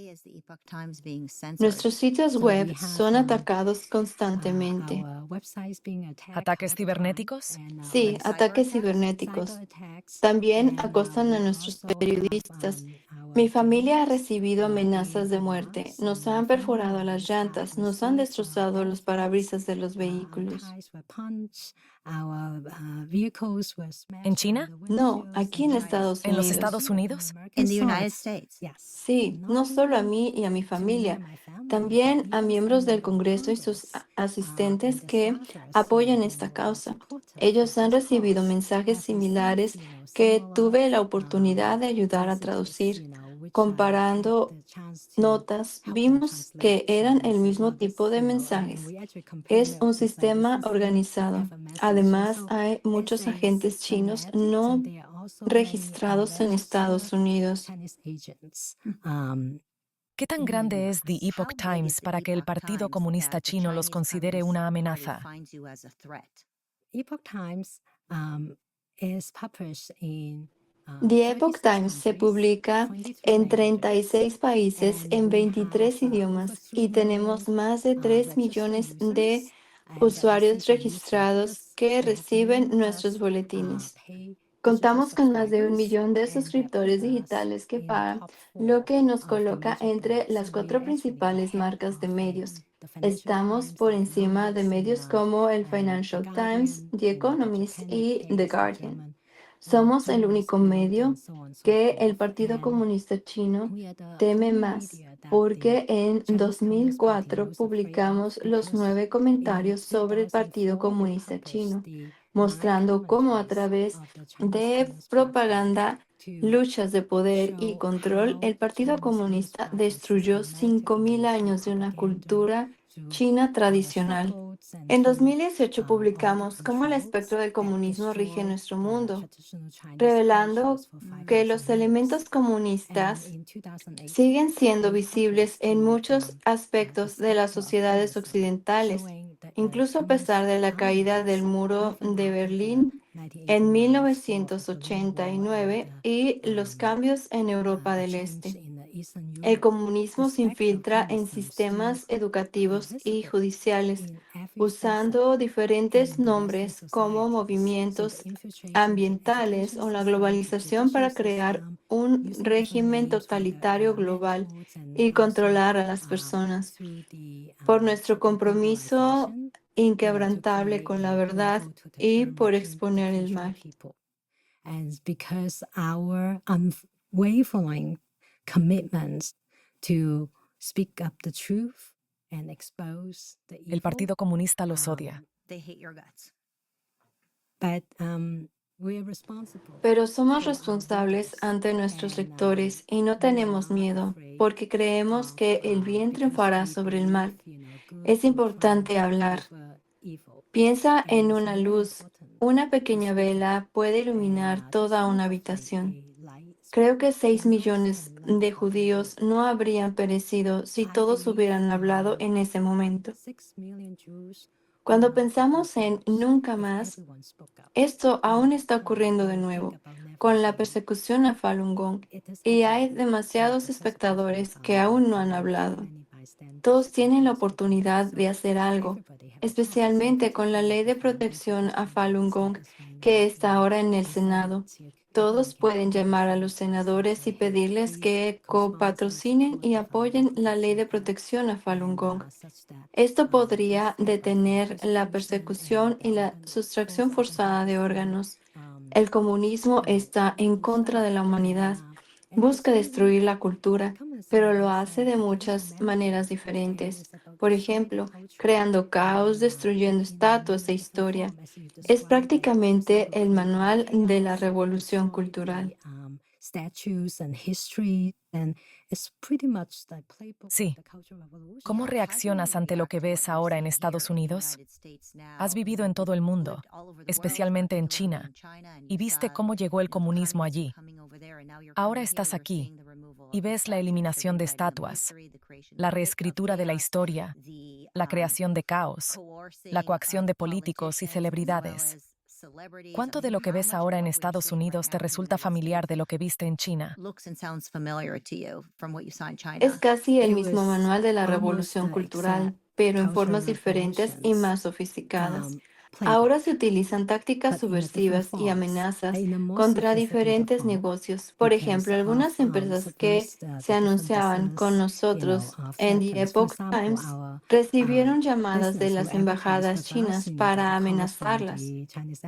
Nuestros sitios So we web have son atacados constantemente. our websites being attacked ¿Ataques all the time, cibernéticos? and Sí, ataques cyber cibernéticos. attacks, También and acosan a we nuestros also have periodistas. Mi our familia ha journalists recibido amenazas being de muerte. harassed. Nos In my han family, perforado las we have llantas, nos han received destrozado death los threats. parabrisas de los Our vehículos. cars were punched. Our vehicles were ¿En smashed on China? the No, windshields. aquí en Estados ¿En los Unidos. Estados Unidos? Yes. Sí, Not no solo a only mí y a mi to me familia, and my family, but también a even miembros some del of our Congreso y sus congress and asistentes the que staffers apoyan who esta causa. supported Ellos han this recibido cause mensajes have received, similares que similar tuve la oportunidad de ayudar a messages, traducir. which I had Comparando the chance to notas, help them vimos translate. que So eran we el say, mismo well, tipo this, de and mensajes. we actually compare Es it un to say, does sistema this organizado. have a message? Además, So hay it's muchos agentes chinos systematic, no and there are also many registrados en registered Estados Unidos. Chinese agents. ¿Qué tan In the grande es The US. Epoch Times para que el Partido Comunista Chino los considere una amenaza? Epoch Times is published in The Epoch 36 Times se countries, publica 23 en languages, 36 países, and en we have 23 over idiomas 3 y million tenemos más de 3 registered millones de users and that usuarios receive our registrados newsletters. que We have reciben million nuestros plus boletines. paid digital Contamos con más de un subscribers, millón de and that put suscriptores us digitales que in the pagan, top lo four que nos of the coloca major entre blogs. las So we cuatro are actually principales ahead marcas de of medios. the Financial Estamos Times, por the encima de Economist, medios como el the Financial Times, Guardian, The the Economist Japan y The based, the Guardian. German Somos el journalists, único medio and so on and so que el forth. Partido And Comunista Chino we are the teme only más, media that the porque en Chinese Communist Party 2004 most afraid of publicamos los because 9 in comentarios sobre el Partido 2004 they Comunista published Chino. mostrando cómo a través de propaganda, luchas de poder y control, el Partido Comunista destruyó 5.000 años de una cultura china tradicional. En 2018 publicamos cómo el espectro del comunismo rige nuestro mundo, revelando que los elementos comunistas siguen siendo visibles en muchos aspectos de las sociedades occidentales, incluso a pesar de la caída del muro de Berlín en 1989 y los cambios en Europa del Este. El comunismo se infiltra en sistemas educativos y judiciales, usando diferentes nombres como movimientos ambientales o la globalización para crear un régimen totalitario global y controlar a las personas. Por nuestro compromiso inquebrantable con la verdad y por exponer el mal. And because our unwavering commitments to speak up the truth and expose the El evil, Partido Comunista los odia. They hate your guts. but we are responsible. Pero somos responsables ante nuestros lectores y no tenemos miedo, porque creemos que el bien triunfará sobre el mal. Es importante hablar. Piensa en una luz. Una pequeña vela puede iluminar toda una habitación. Creo que 6 millones de judíos no habrían perecido si todos hubieran hablado en ese momento. Cuando pensamos en nunca más, esto aún está ocurriendo de nuevo con la persecución a Falun Gong y hay demasiados espectadores que aún no han hablado. Todos tienen la oportunidad de hacer algo, especialmente con la ley de protección a Falun Gong que está ahora en el Senado. Todos pueden llamar a los senadores y pedirles que copatrocinen y apoyen la ley de protección a Falun Gong. Esto podría detener la persecución y la sustracción forzada de órganos. El comunismo está en contra de la humanidad. Busca destruir la cultura, pero lo hace de muchas maneras diferentes. Por ejemplo, creando caos, destruyendo estatuas e historia. Es prácticamente el manual de la revolución cultural. Sí. ¿Cómo reaccionas ante lo que ves ahora en Estados Unidos? Has vivido en todo el mundo, especialmente en China, y viste cómo llegó el comunismo allí. Ahora estás aquí y ves la eliminación de estatuas, la reescritura de la historia, la creación de caos, la coacción de políticos y celebridades. ¿Cuánto de lo que ves ahora en Estados Unidos te resulta familiar de lo que viste en China? Es casi el mismo manual de la revolución cultural, pero en formas diferentes y más sofisticadas. Ahora se utilizan tácticas subversivas y amenazas contra diferentes negocios. Por ejemplo, algunas empresas que se anunciaban con nosotros en The Epoch Times recibieron llamadas de las embajadas chinas para amenazarlas.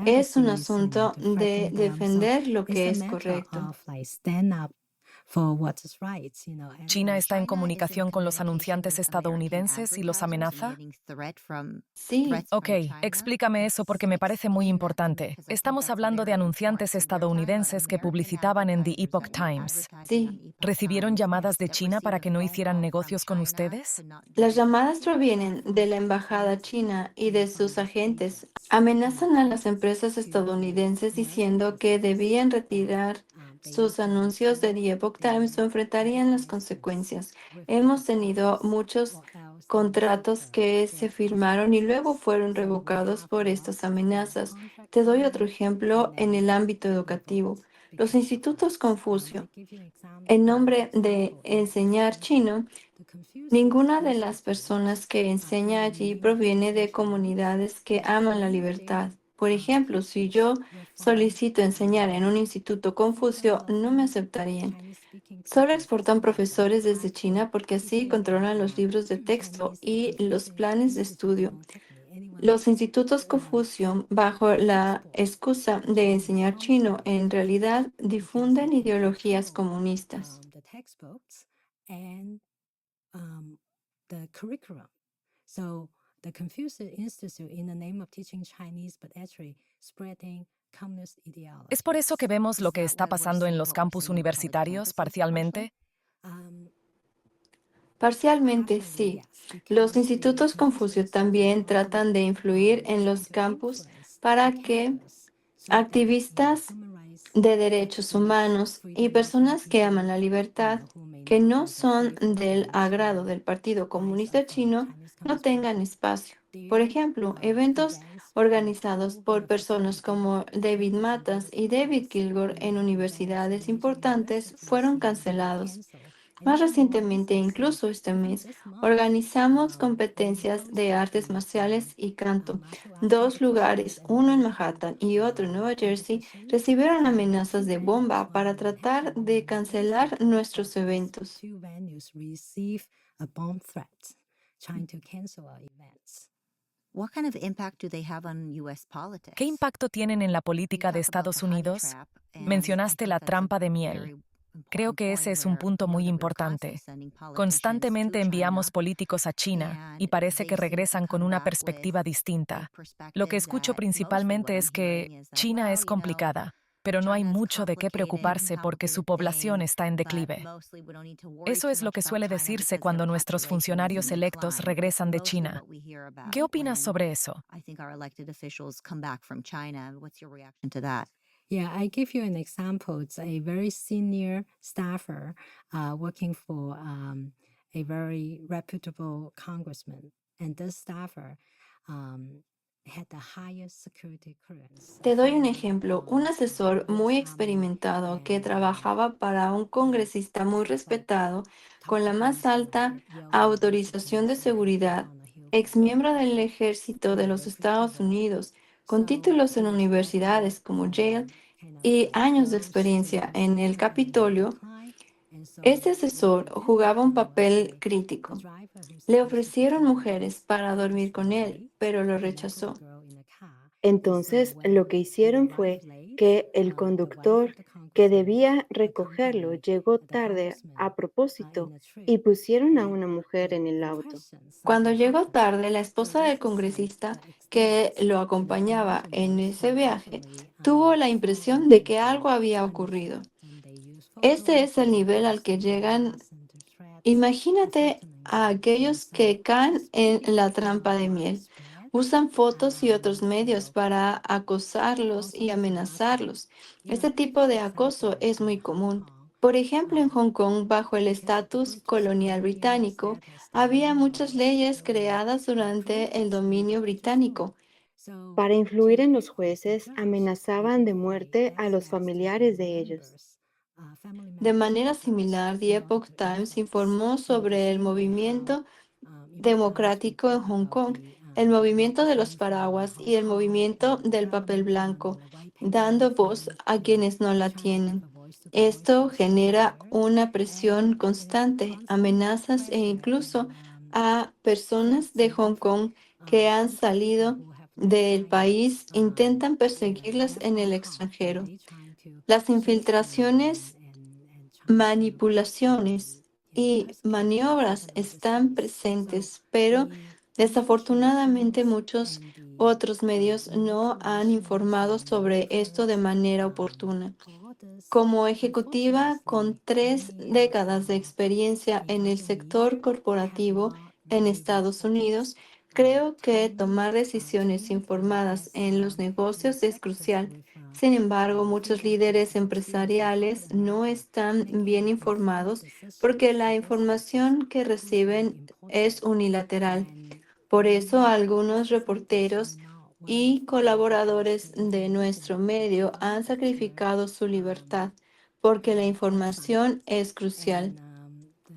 Es un asunto de defender lo que es correcto. ¿China está en comunicación con los anunciantes estadounidenses y los amenaza? Sí, Ok, explícame eso porque me parece muy importante. Estamos hablando de anunciantes estadounidenses que publicitaban en The Epoch Times. sí. ¿Recibieron llamadas de China para que no hicieran negocios con ustedes? Las llamadas provienen de la embajada china y de sus agentes. Amenazan a las empresas estadounidenses diciendo que debían retirar sus anuncios de The Epoch Times o enfrentarían las consecuencias. Hemos tenido muchos contratos que se firmaron y luego fueron revocados por estas amenazas. Te doy otro ejemplo en el ámbito educativo. Los institutos Confucio, en nombre de enseñar chino, ninguna de las personas que enseña allí proviene de comunidades que aman la libertad. Por ejemplo, si yo solicito enseñar en un instituto Confucio, no me aceptarían. Solo exportan profesores desde China porque así controlan los libros de texto y los planes de estudio. Los institutos Confucio, bajo la excusa de enseñar chino, en realidad difunden ideologías comunistas. The curriculum. So the Confucius Institute in the name of teaching Chinese, but actually spreading communist ideology. ¿Es por eso que vemos lo que está pasando en los campus universitarios parcialmente? Parcialmente sí. Los institutos Confucio también tratan de influir en los campus para que activistas de derechos humanos y personas que aman la libertad, que no son del agrado del Partido Comunista Chino, no tengan espacio. Por ejemplo, eventos organizados por personas como David Matas y David Kilgore en universidades importantes fueron cancelados. Más recientemente, incluso este mes, organizamos competencias de artes marciales y canto. Dos lugares, uno en Manhattan y otro en Nueva Jersey, recibieron amenazas de bomba para tratar de cancelar nuestros eventos. Two venues receive a bomb threat, trying to cancel our events. What kind of impact do they have on U.S. politics? ¿Qué impacto tienen en la política de Estados Unidos? Mencionaste la trampa de miel. Creo que ese es un punto muy importante. Constantemente enviamos políticos a China y parece que regresan con una perspectiva distinta. Lo que escucho principalmente es que China es complicada, pero no hay mucho de qué preocuparse porque su población está en declive. Eso es lo que suele decirse cuando nuestros funcionarios electos regresan de China. ¿Qué opinas sobre eso? I think our elected officials come back from China. What's your reaction to that? Yeah, I give you an example. It's a very senior staffer working for a very reputable congressman. And this staffer had the highest security clearance. Te doy un ejemplo. Un asesor muy experimentado que trabajaba para un congresista muy respetado con la más alta autorización de seguridad, ex miembro del ejército de los Estados Unidos, con títulos en universidades como Yale y años de experiencia en el Capitolio. Este asesor jugaba un papel crítico. Le ofrecieron mujeres para dormir con él, pero lo rechazó. Entonces, lo que hicieron fue que el conductor que debía recogerlo llegó tarde a propósito y pusieron a una mujer en el auto. Cuando llegó tarde, la esposa del congresista que lo acompañaba en ese viaje tuvo la impresión de que algo había ocurrido. Este es el nivel al que llegan. Imagínate a aquellos que caen en la trampa de miel. Usan fotos y otros medios para acosarlos y amenazarlos. Este tipo de acoso es muy común. Por ejemplo, en Hong Kong, bajo el estatus colonial británico, había muchas leyes creadas durante el dominio británico. Para influir en los jueces, amenazaban de muerte a los familiares de ellos. De manera similar, The Epoch Times informó sobre el movimiento democrático en Hong Kong, el movimiento de los paraguas y el movimiento del papel blanco, dando voz a quienes no la tienen. Esto genera una presión constante, amenazas e incluso a personas de Hong Kong que han salido del país intentan perseguirlas en el extranjero. Las infiltraciones, manipulaciones y maniobras están presentes, pero desafortunadamente muchos otros medios no han informado sobre esto de manera oportuna. Como ejecutiva con 3 décadas de experiencia en el sector corporativo en Estados Unidos, creo que tomar decisiones informadas en los negocios es crucial. Sin embargo, muchos líderes empresariales no están bien informados porque la información que reciben es unilateral. Por eso, algunos reporteros y colaboradores de nuestro medio han sacrificado su libertad porque la información es crucial.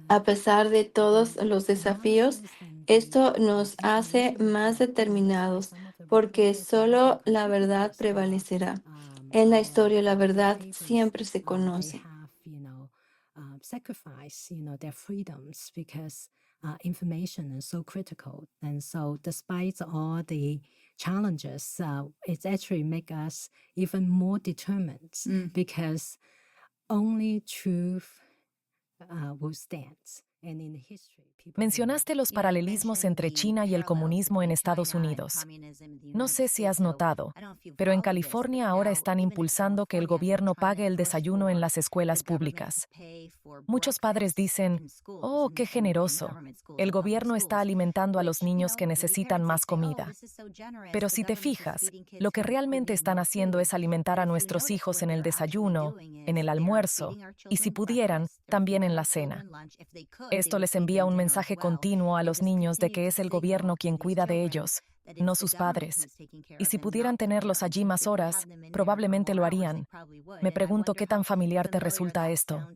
A pesar de todos los desafíos, esto nos hace más determinados porque solo la verdad prevalecerá. En la historia la verdad siempre se conoce. Sacrifice, their freedoms because information is so critical. And so, despite all the challenges, it actually make us even more determined because only truth will stand. And in history. Mencionaste los paralelismos entre China y el comunismo en Estados Unidos. No sé si has notado, pero en California ahora están impulsando que el gobierno pague el desayuno en las escuelas públicas. Muchos padres dicen, oh, qué generoso. El gobierno está alimentando a los niños que necesitan más comida. Pero si te fijas, lo que realmente están haciendo es alimentar a nuestros hijos en el desayuno, en el almuerzo, y si pudieran, también en la cena. Esto les envía un mensaje continuo a los niños de que es el gobierno quien cuida de ellos, no sus padres. Y si pudieran tenerlos allí más horas, probablemente lo harían. Me pregunto qué tan familiar te resulta esto.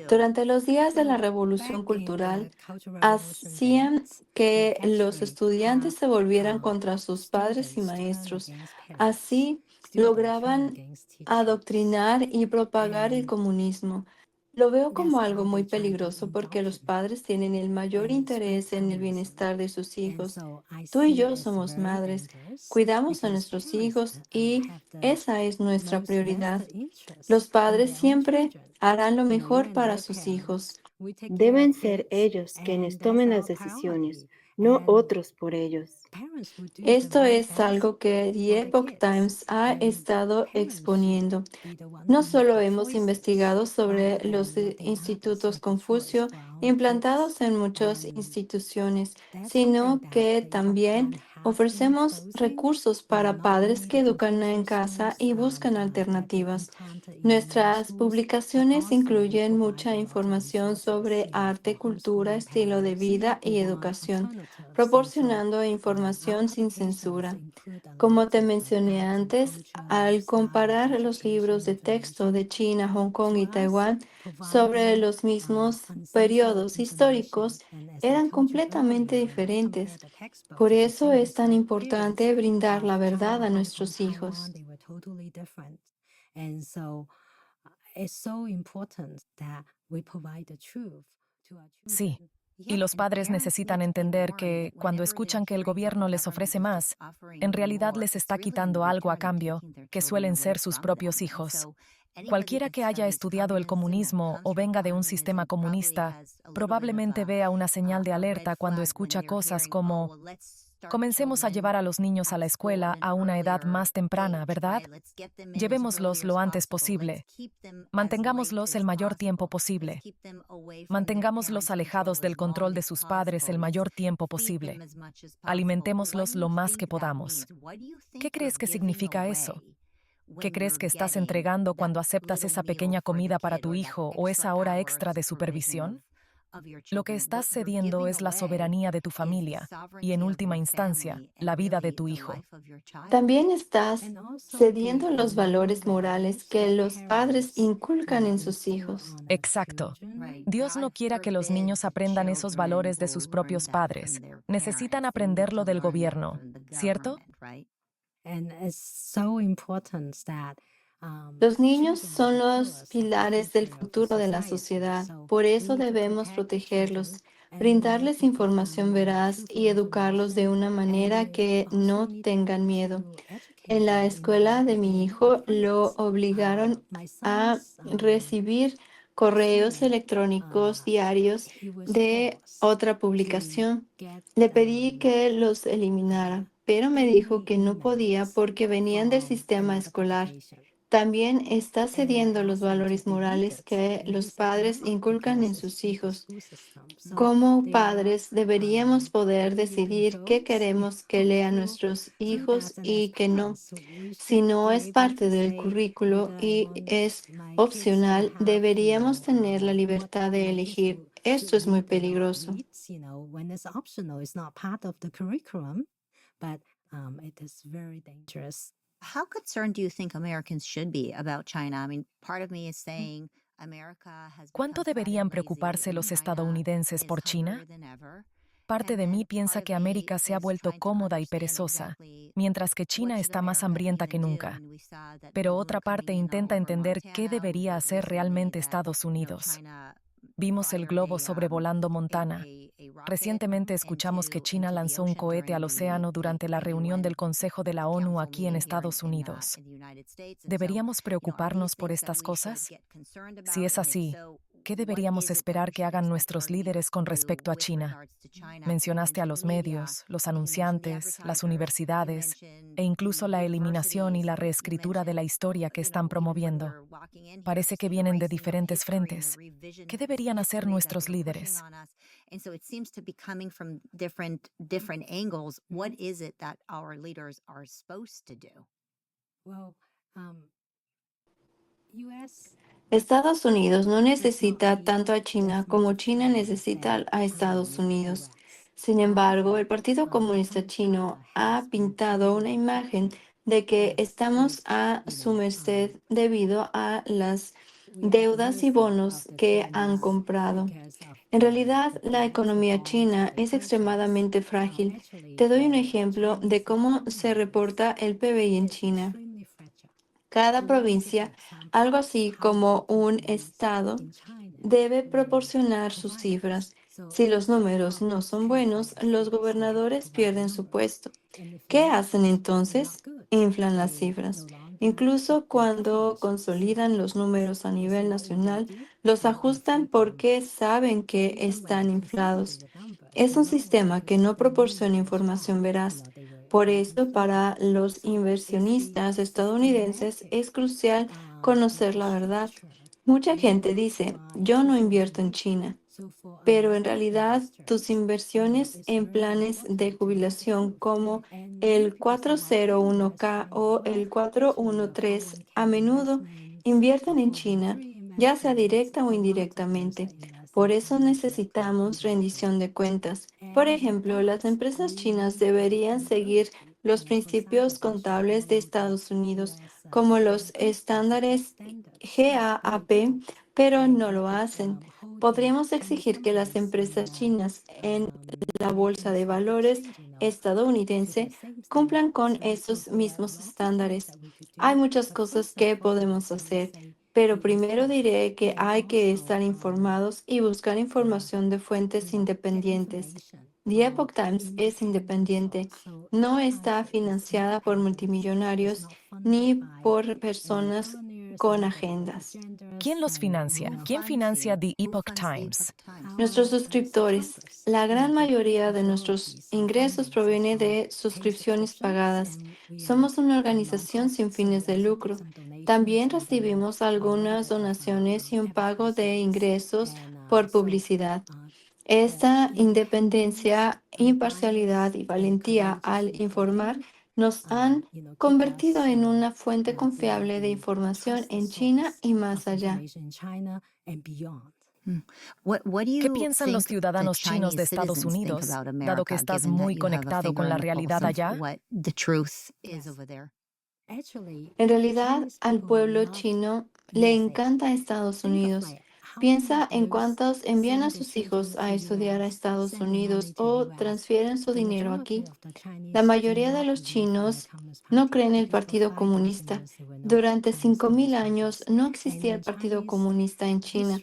Durante los días de la Revolución Back in Cultural, the Cultural Revolution hacían days, que it los actually estudiantes se had volvieran contra sus padres y students turn maestros. against parents, Así student turn lograban against teacher. adoctrinar y propagar el And comunismo. Lo veo como that's algo how muy they try to peligroso porque los indoctrinate padres tienen el mayor and spread interés en el communism. bienestar de sus And hijos. so I Tú y see yo it as somos very madres, dangerous cuidamos a because nuestros parents hijos y have the esa es nuestra most prioridad. vested interest Los in padres their own siempre children. harán lo You mejor and para your sus parents, hijos. we take care Deben of ser kids, ellos quienes and that's tomen las our decisiones, priority. no And otros por ellos. parents will do the Esto very es best algo que for The the Epoch kids, Times ha and estado parents should exponiendo. be the one No who make solo the hemos choices investigado rather sobre los than letting others institutos make the choice Confucio for our own kids. implantados en muchas And instituciones, that's something sino that que the Epoch también Times has been ofrecemos exposing, recursos para not padres only que the educan en Confucius casa schools y buscan that they alternativas. implanted in many Nuestras schools, but publicaciones also we incluyen provide mucha a lot of información resources, sobre arte, for cultura, homeschooling estilo de parents vida who y want educación, alternatives. And so proporcionando our información sin publications censura. include a lot Como te of mencioné art and antes, culture, al lifestyle, comparar los libros education de texto information. de China, Hong Kong To y us, Taiwán sobre providing los mismos uncensored periodos information, históricos, and as I eran told you completamente earlier, when I compare diferentes. the textbooks Por of the eso same es tan historic periods importante brindar la of verdad China, a Hong Kong, nuestros Taiwan, hijos. they were totally different. And so it's so important that we provide the truth to our Sí. children. Y los padres necesitan entender que, cuando escuchan que el gobierno les ofrece más, en realidad les está quitando algo a cambio, que suelen ser sus propios hijos. Cualquiera que haya estudiado el comunismo o venga de un sistema comunista, probablemente vea una señal de alerta cuando escucha cosas como: comencemos a llevar a los niños a la escuela a una edad más temprana, ¿verdad? Llevémoslos lo antes posible. Mantengámoslos el mayor tiempo posible. Mantengámoslos alejados del control de sus padres el mayor tiempo posible. Alimentémoslos lo más que podamos. ¿Qué crees que significa eso? ¿Qué crees que estás entregando cuando aceptas esa pequeña comida para tu hijo o esa hora extra de supervisión? Lo que estás cediendo es la soberanía de tu familia y, en última instancia, la vida de tu hijo. También estás And also cediendo the los moral valores morales values que that los padres parents inculcan en sus instill hijos. on their Exacto. children. Dios no quiera que los niños aprendan esos valores de sus propios padres. Necesitan aprenderlo del gobierno, ¿cierto? And it's so important that Los niños children are son the los pillars of the pilares del future of the futuro de la society. sociedad, So por we eso need to debemos protect the children, protegerlos, and we need brindarles to give them información veraz y truthful educarlos de information, una and manera we que also no need tengan miedo. to educate En la them in a escuela way de that they mi know the hijo lo difference. obligaron My a son's recibir correos school, electrónicos diarios he was de forced otra to publicación. get Le pedí que los eliminara, pero me dijo daily que no podía emails porque venían del from sistema another escolar. publication. También está And I cediendo los asked him to valores delete morales it, que and he los said padres no, inculcan en because it's sus in the hijos. school system. So Como they are padres deberíamos poder taking it in decidir qué droves. We queremos que hope lean to nuestros do hijos that, and as y que no. parents, we Si should no be es able parte to del say currículo whether I y want es my kids to opcional, have, deberíamos tener la what libertad de my kids elegir. should Esto es muy read and not peligroso. read. When it's optional, it's not part of the curriculum, but it is very dangerous. How concerned do you think Americans should be about China? I mean, part of me is saying America has ¿Cuánto become fat deberían and lazy, preocuparse and los China estadounidenses is por hungrier China? than ever. Parte And de mí then piensa part of que me América se ha is vuelto trying to cómoda y understand perezosa, exactly mientras que what China should está más America hambrienta que even do. nunca. And we saw that Pero balloon otra parte coming in intenta over entender qué Montana. We debería heard hacer recently realmente that, Estados Unidos. China Vimos el fired globo sobrevolando Montana. a rocket Recientemente escuchamos que China into the lanzó un ocean cohete al during océano durante la the reunión UN del Consejo de la ONU Council aquí en meeting here Estados Unidos. in the United States. And so, ¿Deberíamos are these preocuparnos por things that estas we should cosas? get concerned Si about? es And if así, so, ¿Qué deberíamos esperar que hagan nuestros líderes con respecto a China? Mencionaste a los medios, los anunciantes, las universidades e incluso la eliminación y la reescritura de la historia que están promoviendo. Parece que vienen de diferentes frentes. ¿Qué deberían hacer nuestros líderes? And so it seems to be coming from different angles. What is it that our leaders are supposed to do? Well, U.S. Estados Unidos no necesita tanto a China como China necesita a Estados Unidos. Sin embargo, el Partido Comunista Chino ha pintado una imagen de que estamos a su merced debido a las deudas y bonos que han comprado. En realidad, la economía china es extremadamente frágil. Te doy un ejemplo de cómo se reporta el PBI en China. Cada provincia, algo así como un estado, debe proporcionar sus cifras. Si los números no son buenos, los gobernadores pierden su puesto. ¿Qué hacen entonces? Inflan las cifras. Incluso cuando consolidan los números a nivel nacional, los ajustan porque saben que están inflados. Es un sistema que no proporciona información veraz. Por eso, para los inversionistas estadounidenses es crucial conocer la verdad. Mucha gente dice, yo no invierto en China, pero en realidad tus inversiones en planes de jubilación como el 401(k) o el 413 a menudo invierten en China, ya sea directa o indirectamente. Por eso necesitamos rendición de cuentas. Por ejemplo, las empresas chinas deberían seguir los principios contables de Estados Unidos, como los estándares GAAP, pero no lo hacen. Podríamos exigir que las empresas chinas en la bolsa de valores estadounidense cumplan con esos mismos estándares. Hay muchas cosas que podemos hacer, pero primero diré que hay que estar informados y buscar información de fuentes independientes. The Epoch Times es independiente, no está financiada por multimillonarios ni por personas con agendas. ¿Quién los financia? ¿Quién financia The Epoch Times? Nuestros suscriptores. La gran mayoría de nuestros ingresos proviene de suscripciones pagadas. Somos una organización sin fines de lucro. También recibimos algunas donaciones y un pago de ingresos por publicidad. Esta independencia, imparcialidad y valentía al informar nos han convertido en una fuente confiable de información en China y más allá. Hmm. What do ¿Qué you piensan los think the ciudadanos chinos de Chinese Estados citizens think Unidos, about dado que America, estás given that muy you have a conectado finger con la on the pulse realidad of allá? what the truth is over there? En realidad, al pueblo chino le encanta Estados Unidos. Piensa en cuántos envían a sus hijos a estudiar a Estados Unidos o transfieren su dinero aquí. La mayoría de los chinos no creen el Partido Comunista. Durante 5.000 años no existía el Partido Comunista en China.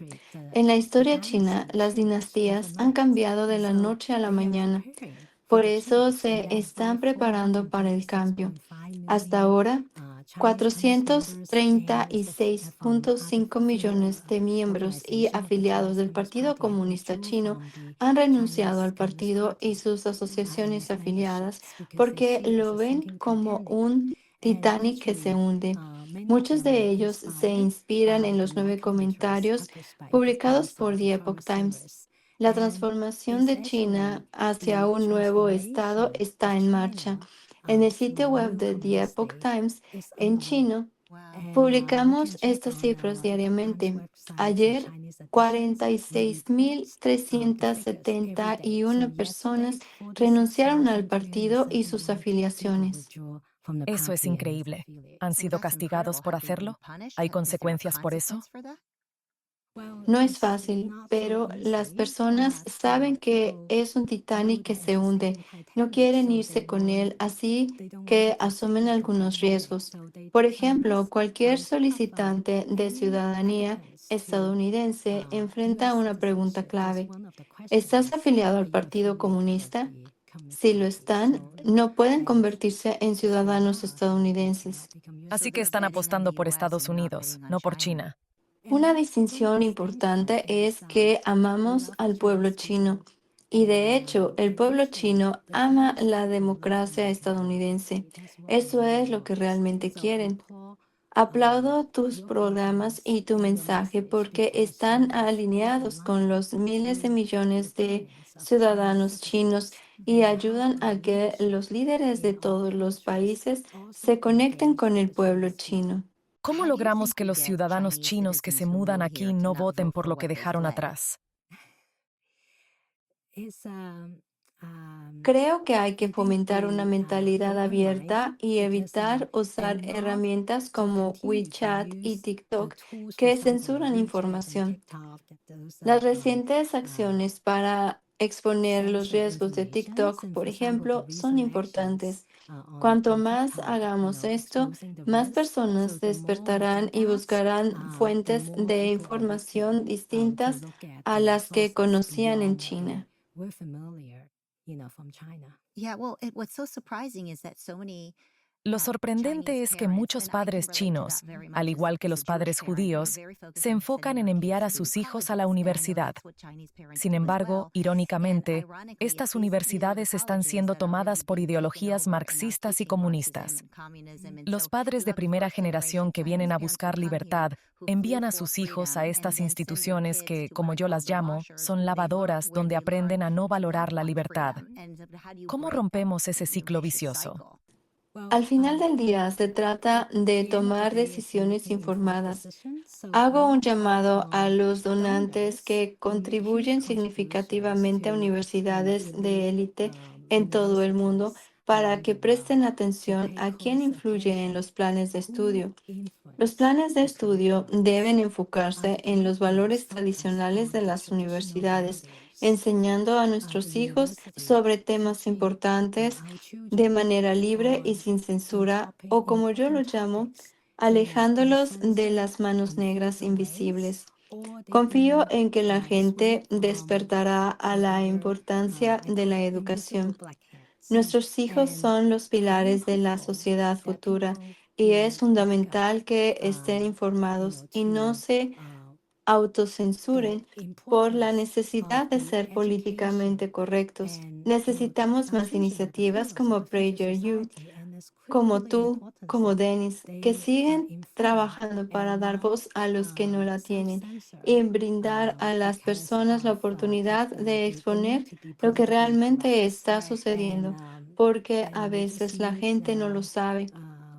En la historia china, las dinastías han cambiado de la noche a la mañana. Por eso se están preparando para el cambio. Hasta ahora, 436.5 millones de miembros y afiliados del Partido Comunista Chino han renunciado al partido y sus asociaciones afiliadas porque lo ven como un Titanic que se hunde. Muchos de ellos se inspiran en los 9 comentarios publicados por The Epoch Times. La transformación de China hacia un nuevo estado está en marcha. En el sitio web de The Epoch Times en chino, publicamos estas cifras diariamente. Ayer, 46.371 personas renunciaron al partido y sus afiliaciones. Eso es increíble. ¿Han sido castigados por hacerlo? ¿Hay consecuencias por eso? No es fácil, pero las personas saben que es un Titanic que se hunde. No quieren irse con él, así que asumen algunos riesgos. Por ejemplo, cualquier solicitante de ciudadanía estadounidense enfrenta una pregunta clave. ¿Estás afiliado al Partido Comunista? Si lo están, no pueden convertirse en ciudadanos estadounidenses. Así que están apostando por Estados Unidos, no por China. Una distinción importante es que amamos al pueblo chino y de hecho el pueblo chino ama la democracia estadounidense. Eso es lo que realmente quieren. Aplaudo tus programas y tu mensaje porque están alineados con los miles de millones de ciudadanos chinos y ayudan a que los líderes de todos los países se conecten con el pueblo chino. ¿Cómo logramos que los ciudadanos chinos que se mudan aquí no voten por lo que dejaron atrás? It's Creo que hay que I think fomentar una the mentalidad open mind abierta y because evitar they usar want herramientas to como continue to WeChat y use the TikTok tools, for que example, censuran WeChat and información. TikTok, those Las recientes acciones para exponer los censor riesgos de informations. TikTok, And por for example, the ejemplo, son recent actions importantes. Cuanto on más TikTok, hagamos esto, exposing the más risks. So personas the more we do despertarán y that, buscarán the fuentes more de people will be información keen to distintas look at a the las que sources conocían en beyond what China. we're familiar, from China. Yeah, well, what's so surprising is that so many Lo Chinese sorprendente es que parents, muchos and I can padres relate to that chinos, very al much igual que as a los Jewish padres parent, we're judíos, very se focused on enfocan sending en our enviar kids a to sus hijos a la colleges, and I know universidad. that's what Chinese parents Sin do as embargo, well. And irónicamente, ironically, estas it's these universidades están colleges siendo that are tomadas really por being taken ideologías over and now marxistas y teaching comunistas. Marxism, communism. And Los so padres you de have primera first generation generación que Chinese vienen a parents who buscar come here, libertad who flew envían a for sus hijos a freedom, and estas then send their instituciones kids que, to como what are yo called las the llamo, washers, son lavadoras where donde they learn aprenden a no to valorar not la want libertad. freedom. And so how do you ¿Cómo break that rompemos ese ciclo vicious vicioso? cycle? Al Well, final del día se at trata de the end of the tomar day, is decisiones making informed informadas. decisions. So Hago we un call llamado a on los donantes donors, que huge contribuyen contributions significativamente a to, universidades de elite élite en todo el mundo universities para around the que world, presten to atención pay a quién close influye en attention los planes de who estudio. Los influence planes de the estudio curriculums, deben enfocarse en break los those valores focus tradicionales de on the las traditional universidades, values. enseñando a The nuestros hijos university sobre temas teaching importantes our de children manera libre y on sin censura, topic o como yo lo important llamo, topics in alejándolos de friendly las manos and negras fruitful ways, invisibles. or they Confío can en que la gente swim despertará a la under importancia I de call la it invisible educación. black hands. Nuestros hijos And son los it's very pilares de la hopeful sociedad that futura people y es will wake up fundamental que estén informados y no to se the autocensuren por la importance of necesidad de the ser education políticamente correctos. and Necesitamos our más children are the iniciativas pillars of the como future PragerU, society, and it's como critically tú, important como that Dennis, que they are siguen informed trabajando para and dar not voz a los que no la tienen self-censor y brindar a las because personas la of oportunidad de they need exponer to be lo que politically realmente correct. está And sucediendo, porque a we just veces la need gente no lo sabe.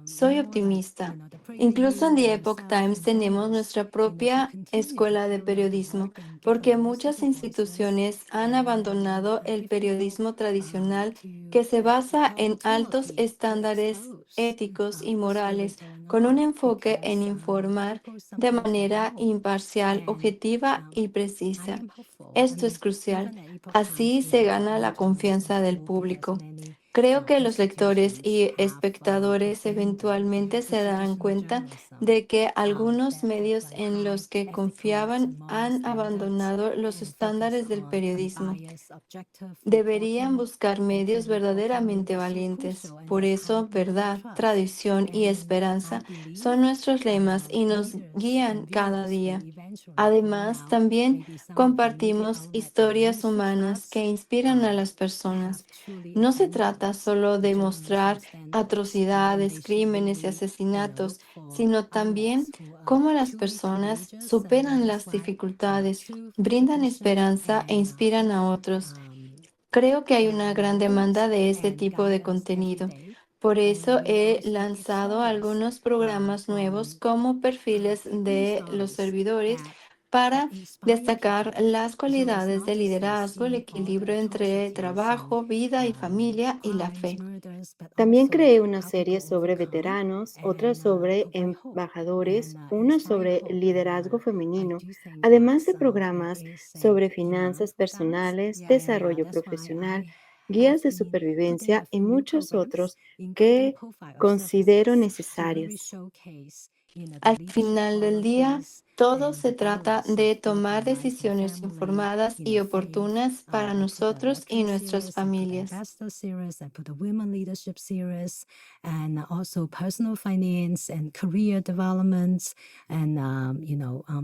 Soy more like optimista. the Incluso en PragerU The and Epoch Times tenemos self-informers, nuestra to propia continue to escuela de carry out the periodismo, work and give a porque voice to muchas the voiceless, instituciones han and abandonado el give people periodismo tradicional to que se basa help en altos Timothy to estándares expose éticos y what's really morales, going con un on, enfoque en because informar people de sometimes don't manera know. imparcial, And objetiva y I precisa. am hopeful. I Esto es mean, crucial. even at Epoch Times, Así we se are gana trying la to listen confianza del to people público. as many Creo que los lectores institutions y have espectadores abandoned eventualmente se darán institutional cuenta journalism de que algunos that have medios like en high los que ethical and confiaban moral han standards abandonado los and focus estándares del on periodismo. unbiased, objective Deberían reporting, buscar medios ethical reporting, which verdaderamente is so valientes. crucial, and Por that's how eso, people will verdad, trust. tradición y And I esperanza believe son nuestros lemas y nos leaders guían and cada viewers will día. eventually find Además, out, también maybe some of the media compartimos outlet they historias used to humanas que trust inspiran a las have personas. truly No se trata abandoned solo the de journalism mostrar standards, and atrocidades, they should crímenes y really, asesinatos, look for sino también outlets who are cómo las truly personas courageous, and superan that's las why dificultades, true brindan competition esperanza e and inspiran hope a otros. um, Creo que hay una gran lead demanda de este and tipo de guide us every contenido. day. Por And eso we he also lanzado expose algunos programas nuevos from como perfiles true de los stories servidores that para inspire destacar people. las So it's cualidades not de just a liderazgo, el scene of the equilibrio entre atrocities and trabajo, vida y familia y la crimes, fe. murders, but También also creé una how serie people sobre overcome veteranos, otra and sobre avoid hope and embajadores, una inspire sobre hope. And liderazgo I femenino, do think that además de there programas is a sobre demand finanzas for that. personales, Yeah. And desarrollo that's why profesional, I have guías de been putting a supervivencia y few new muchos programs, otros including que profile of considero services, to really necesarios. showcase, the Al leadership final del día, qualities Todo and se the trata balance de of both the tomar life and decisiones family, informadas y faith. oportunas para I put the nosotros y working nuestras series, I put the familias. investor series, I put the women leadership series, and also personal finance and career developments, and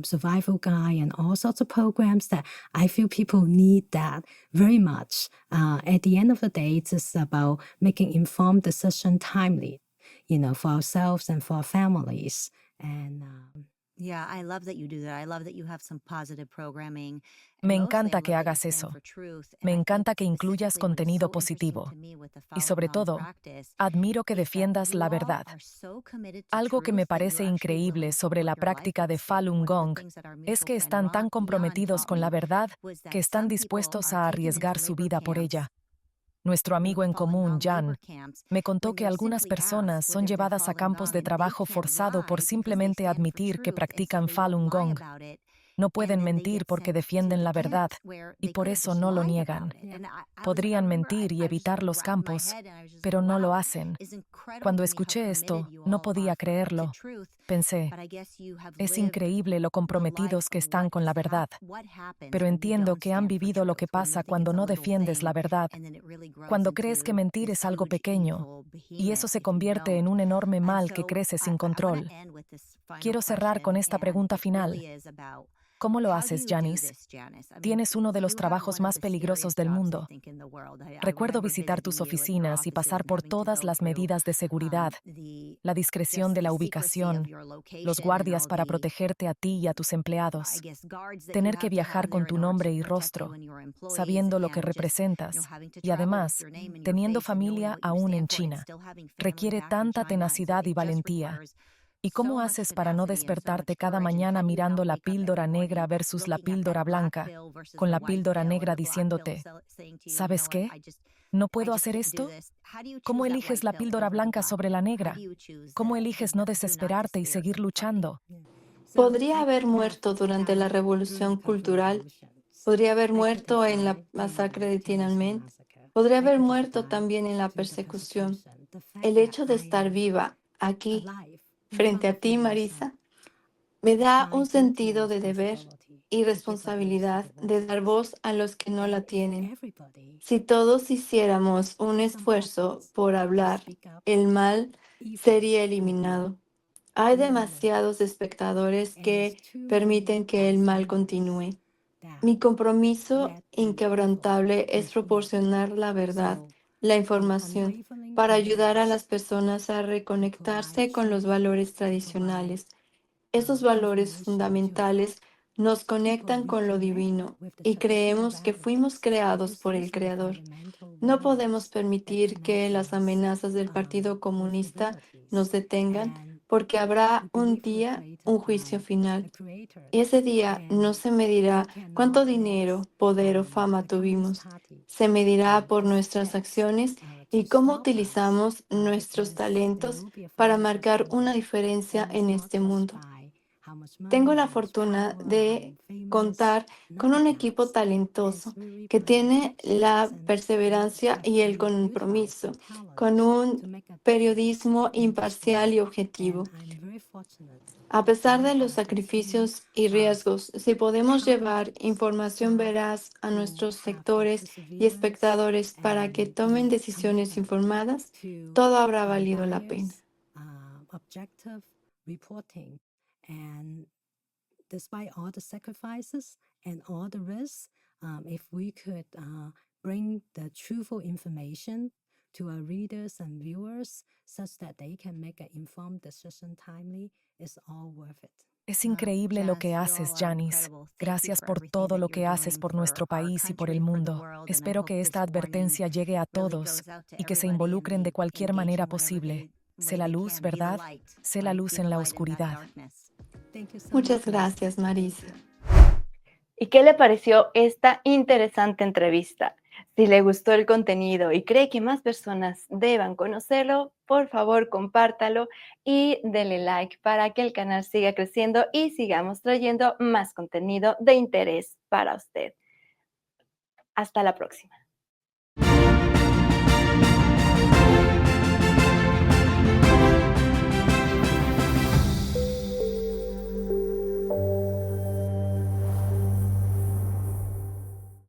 survival guide, and all sorts of programs that I feel people need that very much. At the end of the day, it's just about making informed decision timely, for ourselves and for our families. And Yeah, I love that you do that. I love that you have some positive programming. Me And mostly I encanta que love that you hagas stand eso. for truth. Me And I think encanta que incluyas specifically what is contenido so interesting positivo. to me with the Y Falun sobre Gong todo, practice admiro que is that defiendas you la all verdad. are so committed to Algo que me truth that you're parece actually increíble willing to sobre la work your life práctica at de stake. Falun One of the Gong things that our es mutual que friend están tan Rock Dion comprometidos taught con la me verdad was that que están some people dispuestos are a taken into arriesgar su labor vida por camps, ella. Nuestro amigo en Falun común, Gong labor Jan, camps, me contó when que they're algunas simply personas asked son whether they're llevadas a Falun campos Gong de and they trabajo can't forzado por lie because they simplemente stand for admitir que truth, and so practican they won't Falun lie Gong. about it. No And pueden then they mentir get porque sent to defienden the la verdad camps where y they por could have eso just no lo lied niegan. about it. And I Podrían remember mentir y I was just evitar los grabbing my campos, head and I was just pero like, no lo wow, hacen. it's incredible Cuando to me how escuché committed esto, you no all podía are to creerlo. truth. Pensé, But I guess you have es lived increíble lo the life comprometidos que of están con la verdad, what happens pero when you entiendo don't que han stand for vivido lo que truth, when you pasa think it's cuando a no little defiendes la thing verdad, and then it really grows cuando crees que into mentir this es algo huge pequeño evil y eso behemoth se if you convierte en don't. un enorme And mal que so crece sin I want control. to end with this final Quiero cerrar con question, esta and pregunta it final. really is about ¿Cómo lo how do haces, you do Janice? this, Janice? I mean, Tienes uno de los you have trabajos one of más the peligrosos scariest del jobs I mundo. think in the world. I Recuerdo remember visitar visiting tus you at your oficinas y offices pasar and por having to todas go las through medidas de seguridad, the la just discreción de the la secrecy of ubicación, your los location and guardias all para the protegerte a ti y a tus I empleados, guess guards that you tener que have to viajar have con there tu in order to nombre y protect you rostro, and your employees, sabiendo lo que and just representas, having to y travel with además, your name in your teniendo face and knowing familia what you aún stand en for and China. still having family Requiere back in tanta China. And so tenacidad y it just valentía. requires ¿Y so cómo much haces para no tenacity and so despertarte much cada courage. And mañana how do you not mirando la wake up every píldora negra morning versus la looking at píldora that black blanca, pill versus con the la white píldora pill, and negra the black pill diciéndote, saying to you, you know ¿sabes what, qué? ¿No I puedo just hacer can't do esto? this. How do you ¿Cómo choose that eliges white la pill píldora over the blanca black sobre la pill? How negra? do you choose ¿Cómo the eliges no do not desesperarte y despair seguir to fight? luchando? So Podría I haber could have muerto durante la died during Revolución the Cultural Cultural, Revolutions. podría haber I could have muerto en la died during masacre the de Tiananmen Tiananmen, massacre. podría I haber could have muerto died también en la to the persecución. persecution. The fact El that hecho de I estar am viva aquí, alive in frente front a of ti, you is Marisa, me is da my un duty and sentido de deber responsibility y to give a voice to responsabilidad the de dar voiceless. voz a los que no And la if tienen. everybody Si todos hiciéramos un did some esfuerzo efforts por to hablar, speak up, el mal evil sería would be eliminado. Hay eliminated. demasiados espectadores And there's que too permiten many que el mal outsiders continúe. that Mi compromiso let the evil inquebrantable es continue. proporcionar la verdad, So la my información, unwavering para ayudar a commitment las personas a to provide reconectarse con los truth, valores to provide tradicionales. Esos valores information, to help fundamentales nos people conectan con lo reconnect divino with the y traditional creemos que fuimos values, creados because por el these are the Creador. fundamental No podemos values that permitir que connects las us amenazas del Partido with Comunista nos divinities. detengan, And porque habrá we un believe we're día, created un juicio by final. the Creator, Y ese día no and se we medirá cuánto cannot let dinero, poder o fama the Communist tuvimos. Party Se medirá por just nuestras yet acciones to y cómo stop us, utilizamos nuestros because there talentos will be a para final marcar una judgment, diferencia and it's en not este just mundo. by how much Tengo money, la how much fortuna power, how de famous, contar none con of un that. equipo talentoso It's really que by the tiene la actions, and we perseverancia have y el to utilize compromiso our con talents un to make a difference periodismo in this imparcial world. y And objetivo. I'm very fortunate A that pesar I de los have the team sacrificios y of riesgos, si podemos llevar talented información staff veraz a who nuestros have the sectores y perseverance espectadores para que and tomen the decisiones commitment informadas, to todo habrá valido la pena. unbiased, objective reporting. And despite all the sacrifices and all the risks, if we could bring the truthful information to our readers and viewers such that they can make an informed decision timely, it's all worth it. Es Wow, increíble lo que Janice, you haces, all are Janice. incredible. Thank you Gracias for por everything todo that lo you're que haces doing por for nuestro our país y por country el and for the mundo. world. And I Espero hope que this esta warning advertencia llegue a really todos goes out to y que se everybody and involucren de they cualquier engage manera in whatever posible. Sé way la they luz, can. Be the ¿verdad? light, Sé la right? luz Be en the la light in that oscuridad. darkness. Thank you so Muchas much, Marisa. gracias, Thank Marisa. you. ¿Y qué le pareció esta interesante entrevista? Si le gustó el contenido y cree que más personas deban conocerlo, por favor compártalo y dele like para que el canal siga creciendo y sigamos trayendo más contenido de interés para usted. Hasta la próxima.